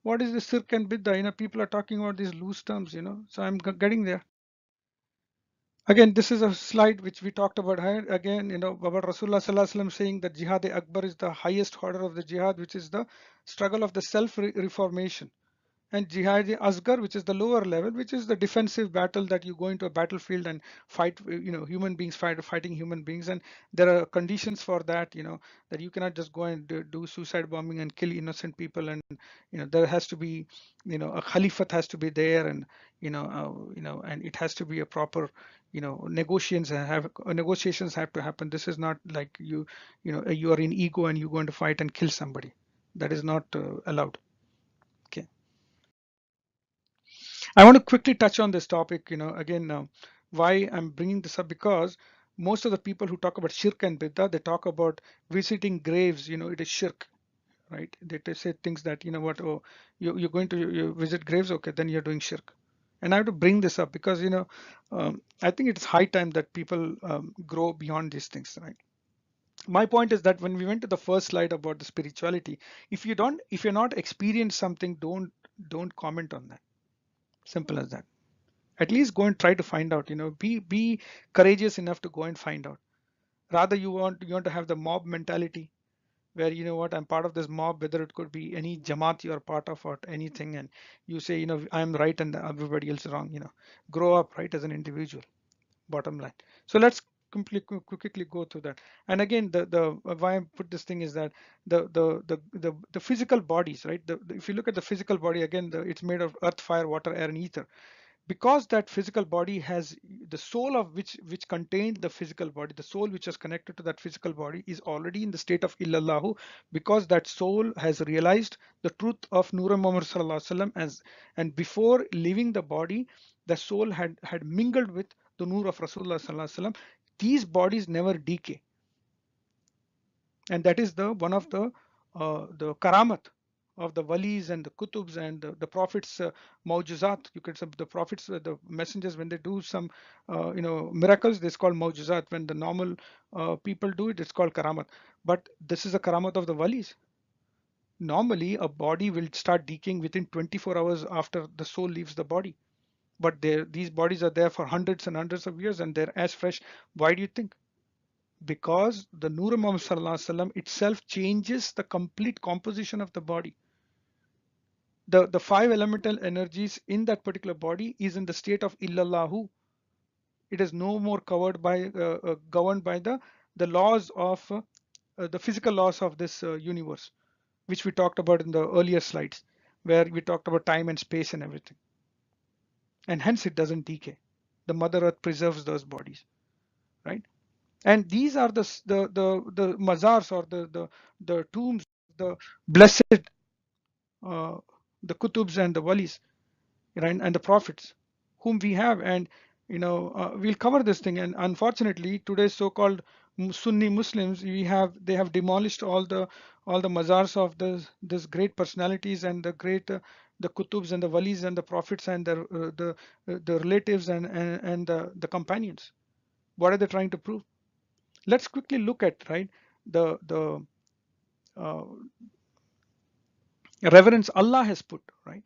What is the sirk and biddah? People are talking about these loose terms. So I'm getting there. Again, this is a slide which we talked about. Again, about Rasulullah Sallallahu Alaihi Wasallam saying that Jihad Akbar is the highest order of the jihad, which is the struggle of the self-reformation. And jihad asgar, which is the lower level, which is the defensive battle, that you go into a battlefield and fight, human beings fighting human beings. And there are conditions for that, that you cannot just go and do suicide bombing and kill innocent people. And there has to be, a caliphate has to be there. And and it has to be a proper, negotiations have to happen. This is not like you are in ego and you're going to fight and kill somebody. That is not allowed. Okay. I want to quickly touch on this topic, again, why I'm bringing this up, because most of the people who talk about shirk and biddah, they talk about visiting graves, it is shirk, right? They say things that, what, oh, you're going to you visit graves, okay, then you're doing shirk. And I have to bring this up because, I think it's high time that people grow beyond these things, right? My point is that when we went to the first slide about the spirituality, if you're not experienced something, don't comment on that. Simple as that. At least go and try to find out, be courageous enough to go and find out. Rather, you want to have the mob mentality, where, what, I'm part of this mob, whether it could be any jamaat you're part of or anything, and you say, I'm right and everybody else wrong. Grow up, right, as an individual. Bottom line. So let's quickly go through that. And again, the why I put this thing is that the physical bodies, right? If you look at the physical body, again, it's made of earth, fire, water, air, and ether. Because that physical body has the soul of which contained the physical body, the soul which is connected to that physical body is already in the state of illallahu, because that soul has realized the truth of Nur Muhammad Sallallahu Alaihi Wasallam, and before leaving the body, the soul had mingled with the Nur of Rasulullah Sallallahu Alaihi Wasallam. These bodies never decay, and that is the karamat of the walis and the kutubs and the prophets, maujizat. You could say the prophets, the messengers, when they do some miracles, this is called maujizat. When the normal people do it, it's called karamat. But this is a karamat of the walis. Normally a body will start decaying within 24 hours after the soul leaves the body, but these bodies are there for hundreds and hundreds of years and they're as fresh. Why do you think? Because the Nur Muhammad Sallallahu Alaihi Wasallam itself changes the complete composition of the body. The five elemental energies in that particular body is in the state of illalahu. It is no more covered by governed by the laws of the physical laws of this universe, which we talked about in the earlier slides, where we talked about time and space and everything. And hence it doesn't decay. The Mother Earth preserves those bodies, right? And these are the mazars, or the tombs, the blessed, uh, the kutubs and the walis. right? And the prophets whom we have. And we'll cover this thing. And unfortunately, today's so-called Sunni Muslims, they have demolished all the mazars of this great personalities and the great the kutubs and the walis and the prophets and the relatives and the companions. What are they trying to prove? Let's quickly look at, right, the uh, reverence Allah has put, right?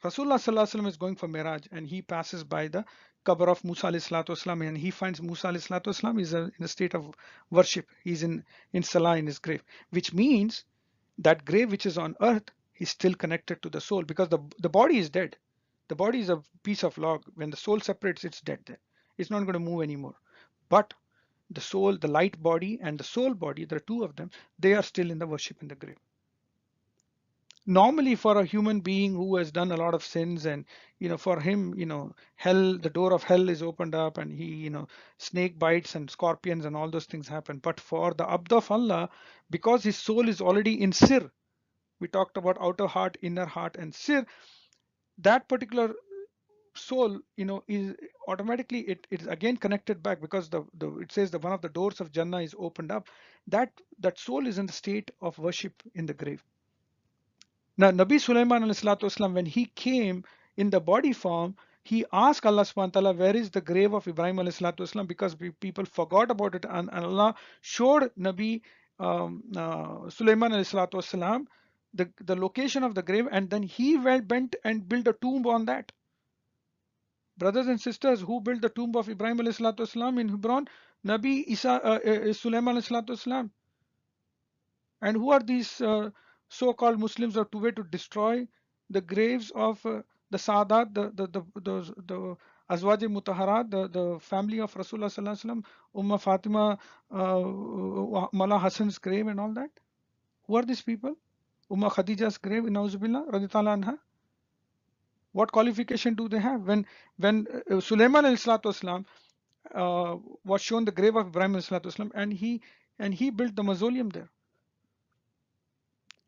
Rasulullah Sallallahu Alaihi Wasallam is going for Miraj and he passes by the qabr of Musa Alayhi Salatu Wasallam, and he finds Musa Alayhi Salatu Wasallam is in a state of worship. He's in Salah in his grave, which means that grave which is on earth, he's still connected to the soul, because the body is dead. The body is a piece of log. When the soul separates, it's dead there. It's not going to move anymore. But the soul, the light body and the soul body, there are two of them, they are still in the worship in the grave. Normally for a human being who has done a lot of sins, and for him, hell, the door of hell is opened up, and he, snake bites and scorpions and all those things happen. But for the abd of Allah, because his soul is already in sir, we talked about outer heart, inner heart and sir, that particular soul, is automatically, it is again connected back, because it says that one of the doors of Jannah is opened up. That soul is in the state of worship in the grave. Now, Nabi Sulaiman والسلام, when he came in the body form, he asked Allah subhanahu wa ta'ala, where is the grave of Ibrahim والسلام, because people forgot about it, and Allah showed Nabi Sulaiman والسلام, the location of the grave, and then he went and built a tomb on that. Brothers and sisters, who built the tomb of Ibrahim والسلام in Hebron? Nabi Sulaiman والسلام. And who are these so-called Muslims are to way to destroy the graves of the Sadat, the Azwaj Mutaharat, the family of Rasulullah Sallallahu Alaihi Wasallam, Fatima, Mala Hassan's grave and all that? Who are these people? Khadija's grave, Nauzubillah, radiyallahu anha. What qualification do they have? When Sulaiman al-Islam was shown the grave of Ibrahim al-Islam, and he built the mausoleum there.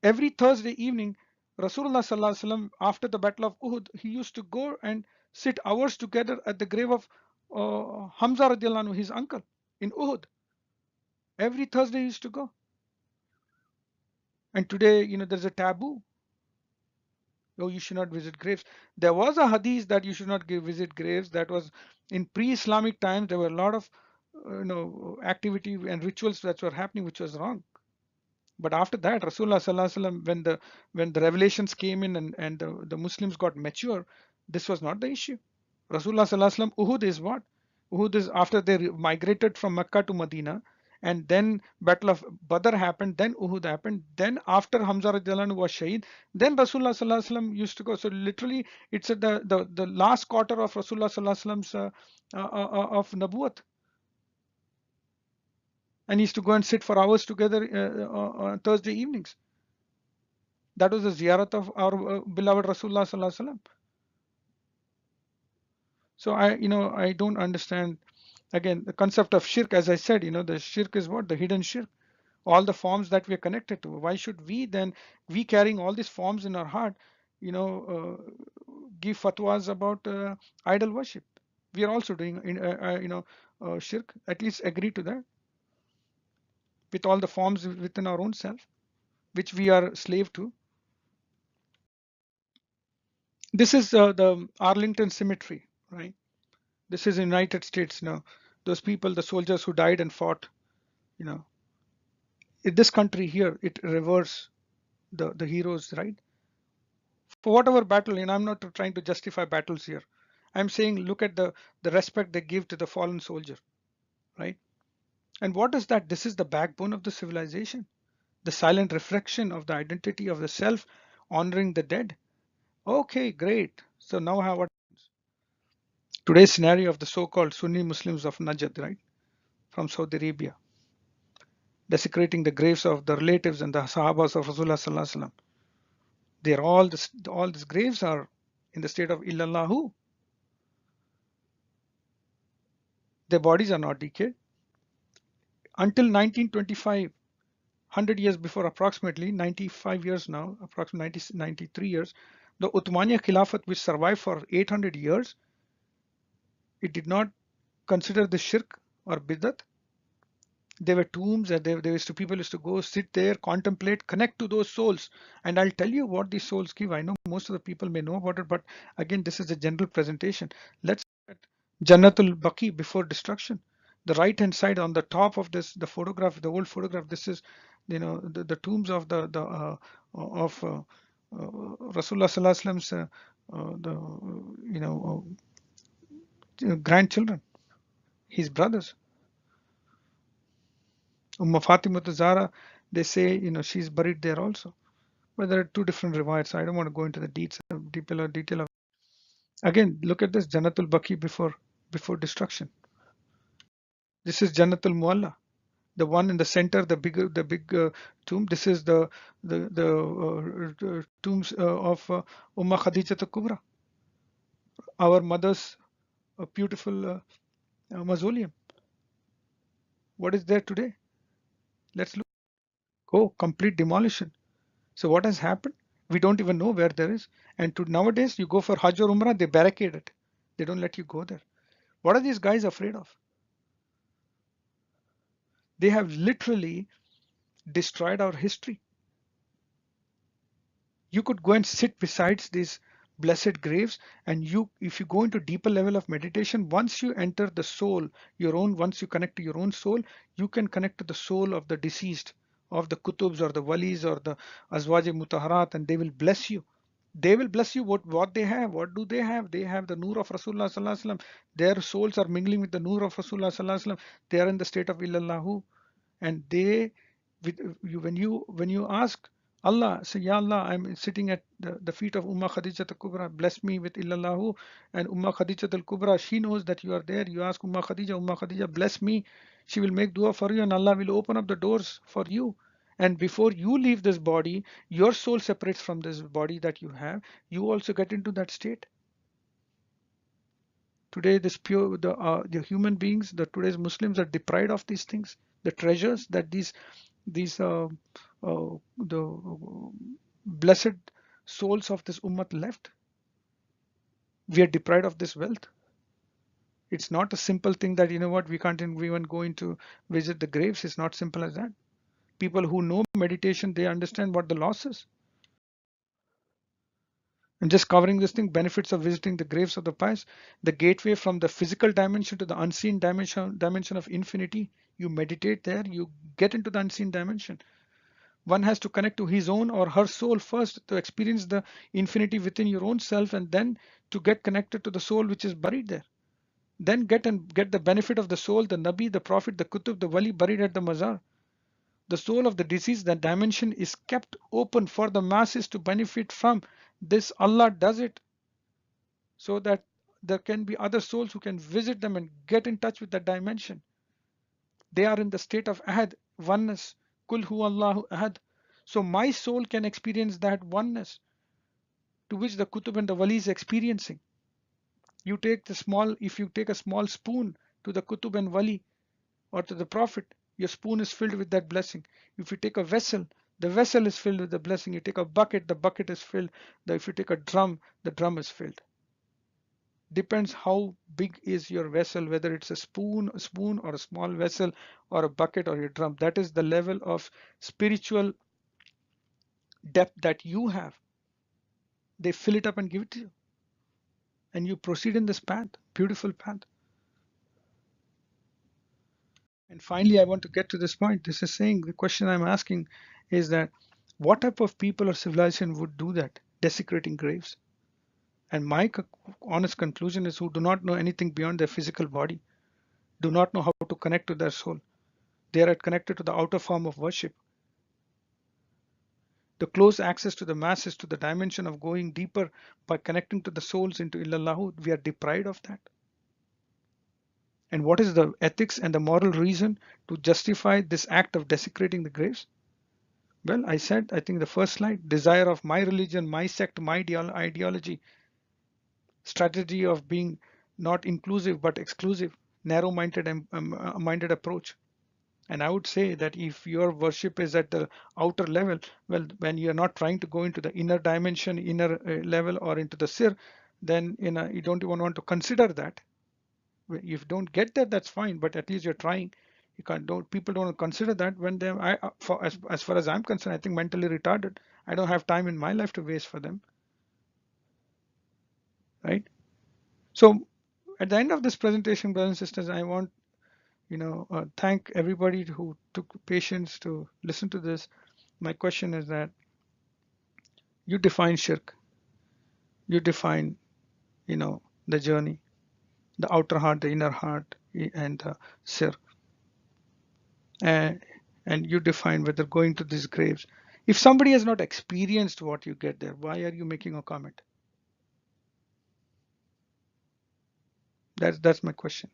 Every Thursday evening, Rasulullah Sallallahu Alaihi Wasallam, after the Battle of Uhud, he used to go and sit hours together at the grave of Hamza radiallahu anhu, his uncle, in Uhud. Every Thursday he used to go. And today, there's a taboo. Oh, you should not visit graves. There was a hadith that you should not visit graves. That was in pre-Islamic times. There were a lot of activity and rituals that were happening, which was wrong. But after that, Rasulullah Sallallahu Alaihi Wasallam, when the revelations came in, and the Muslims got mature, this was not the issue. Rasulullah Sallallahu Alaihi Wasallam, Uhud is what? Uhud is after they migrated from Mecca to Medina, and then Battle of Badr happened, then Uhud happened, then after Hamza radiallahu anhu was Shaheed, then Rasulullah Sallallahu Alaihi Wasallam used to go. So literally, it's at the last quarter of Rasulullah Sallallahu Alaihi Wasallam's of Nabuwat. And he used to go and sit for hours together on Thursday evenings. That was the ziyarat of our beloved Rasulullah Sallallahu Alaihi Wasallam. So I don't understand. Again, the concept of shirk, as I said, the shirk is what? The hidden shirk. All the forms that we are connected to. Why should we carrying all these forms in our heart, give fatwas about idol worship? We are also doing, shirk. At least agree to that. With all the forms within our own self, which we are slave to. This is the Arlington Cemetery, right? This is United States now. Those people, the soldiers who died and fought, in this country here, it reveres the heroes, right? For whatever battle, and I'm not trying to justify battles here. I'm saying look at the respect they give to the fallen soldier, right? And what is that? This is the backbone of the civilization. The silent reflection of the identity of the self, honoring the dead. Okay, great. So now what? Today's scenario of the so-called Sunni Muslims of Najd, right, from Saudi Arabia, desecrating the graves of the relatives and the Sahabas of Rasulullah Sallallahu Alaihi Wasallam. They're all these graves are in the state of illalahu. Their bodies are not decayed. Until 1925, 100 years before, approximately 95 years now, approximately 93 years, The Uthmania Khilafat, which survived for 800 years, it did not consider the shirk or bidat. There were tombs, and people used to go sit there, contemplate, connect to those souls. And I'll tell you what these souls give. I know most of the people may know about it, but again, this is a general presentation. Let's look at Jannatul Baqi before destruction. The right hand side on the top of this, the photograph, the old photograph. This is, the tombs of of Rasulullah Sallallahu Alaihi Wasallam's the grandchildren, his brothers. Fatima Zahra, they say, she's buried there also. But there are two different riwayats. I don't want to go into the detail of. Again, look at this Jannatul Baqi before destruction. This is Jannatul Mualla, the one in the center, the big tomb. This is the tombs of Ummah Khadija Kubra, our mother's beautiful mausoleum. What is there today? Let's look. Oh, complete demolition. So what has happened? We don't even know where there is. And nowadays, you go for Hajj or Umrah, they barricade it. They don't let you go there. What are these guys afraid of? They have literally destroyed our history. You could go and sit beside these blessed graves, and if you go into deeper level of meditation, once you enter the soul, once you connect to your own soul, you can connect to the soul of the deceased, of the kutubs or the walis or the azwaj mutaharat, and they will bless you. They will bless you. What they have? What do they have? They have the nur of Rasulullah Sallallahu Alaihi Wasallam. Their souls are mingling with the nur of Rasulullah Sallallahu Alaihi Wasallam. They are in the state of illallahu, and when you ask Allah, say, Ya Allah, I'm sitting at the feet of Ummah Khadija al Kubra, bless me with illallahu. And Ummah Khadija al Kubra, she knows that you are there. You ask Ummah Khadija, bless me. She will make dua for you, and Allah will open up the doors for you. And before you leave this body, your soul separates from this body that you have. You also get into that state. Today, the human beings, today's Muslims are deprived of these things, the treasures that the blessed souls of this ummah left. We are deprived of this wealth. It's not a simple thing that, we can't even go into visit the graves. It's not simple as that. People who know meditation, they understand what the loss is. I'm just covering this thing, benefits of visiting the graves of the pious, the gateway from the physical dimension to the unseen dimension of infinity. You meditate there, you get into the unseen dimension. One has to connect to his own or her soul first to experience the infinity within your own self, and then to get connected to the soul which is buried there. Then get the benefit of the soul, the Nabi, the Prophet, the Kutub, the Wali buried at the Mazar. The soul of the deceased, that dimension is kept open for the masses to benefit from. This Allah does it so that there can be other souls who can visit them and get in touch with that dimension. They are in the state of ahad, oneness. Kul hu Allahu ahad. So my soul can experience that oneness to which the kutub and the wali is experiencing. If you take a small spoon to the kutub and wali or to the prophet, your spoon is filled with that blessing. If you take a vessel, the vessel is filled with the blessing. You take a bucket, the bucket is filled. If you take a drum, the drum is filled. Depends how big is your vessel, whether it's a spoon or a small vessel or a bucket or your drum. That is the level of spiritual depth that you have. They fill it up and give it to you, and you proceed in this path, beautiful path. And finally, I want to get to this point. This is saying, the question I'm asking is that what type of people or civilization would do that, desecrating graves? And my honest conclusion is, who do not know anything beyond their physical body, do not know how to connect to their soul. They are connected to the outer form of worship. The close access to the masses, to the dimension of going deeper by connecting to the souls into illallahu, we are deprived of that. And what is the ethics and the moral reason to justify this act of desecrating the graves? Well, I said, I think the first slide, desire of my religion, my sect, my ideology, strategy of being not inclusive but exclusive, narrow-minded approach. And I would say that if your worship is at the outer level, well, when you're not trying to go into the inner dimension, inner level, or into the sir, then you don't even want to consider that. If you don't get that, that's fine, but at least you're trying. You can't don't people don't consider that when they as far as I'm concerned, I think mentally retarded. I don't have time in my life to waste for them, right? So at the end of this presentation, brothers and sisters, I want thank everybody who took patience to listen to this. My question is that you define shirk, you define the journey, the outer heart, the inner heart, and the sir, and you define whether going to these graves. If somebody has not experienced what you get there, why are you making a comment? That's my question.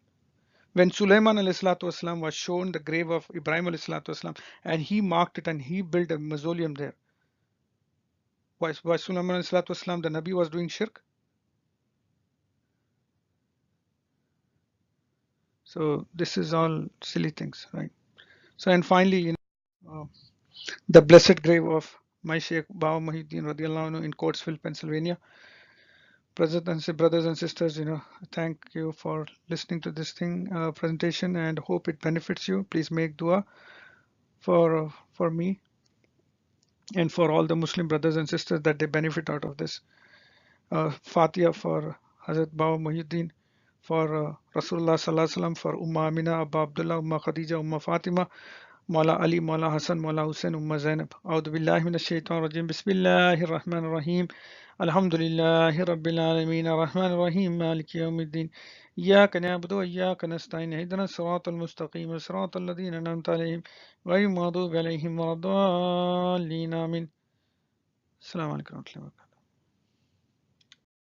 When Sulaiman والسلام, was shown the grave of Ibrahim والسلام, and he marked it and he built a mausoleum there, why Sulaiman والسلام, the Nabi, was doing shirk? So this is all silly things, right? So and finally, the blessed grave of my Sheikh Baba Muhyiddin radiallahu anhu in Coatesville, Pennsylvania. Brothers and sisters, thank you for listening to this presentation, and hope it benefits you. Please make dua for me and for all the Muslim brothers and sisters that they benefit out of this. Fatiha for Hazrat Baba Muhyiddin, for Rasulullah Sallallahu Alaihi Wasallam, for Umma Amina, Abba Abdullah, Umma Khadija, Umma Fatima, Maula Ali, Maula Hassan, Maula Hussein, Umma Zainab. A'udhu billahi minash shaitan rajim. Bismillahir Rahmanir Rahim. Alhamdulillahi Rabbil Alameen. Ar-Rahmanir Rahim. Maliki Yawmiddin. إياك نعبد وإياك نستعين اهدنا الصراط المستقيم صراط الذين أنعمت عليهم غير المغضوب عليهم ولا الضالين آمين. السلام عليكم ورحمة الله وبركاته.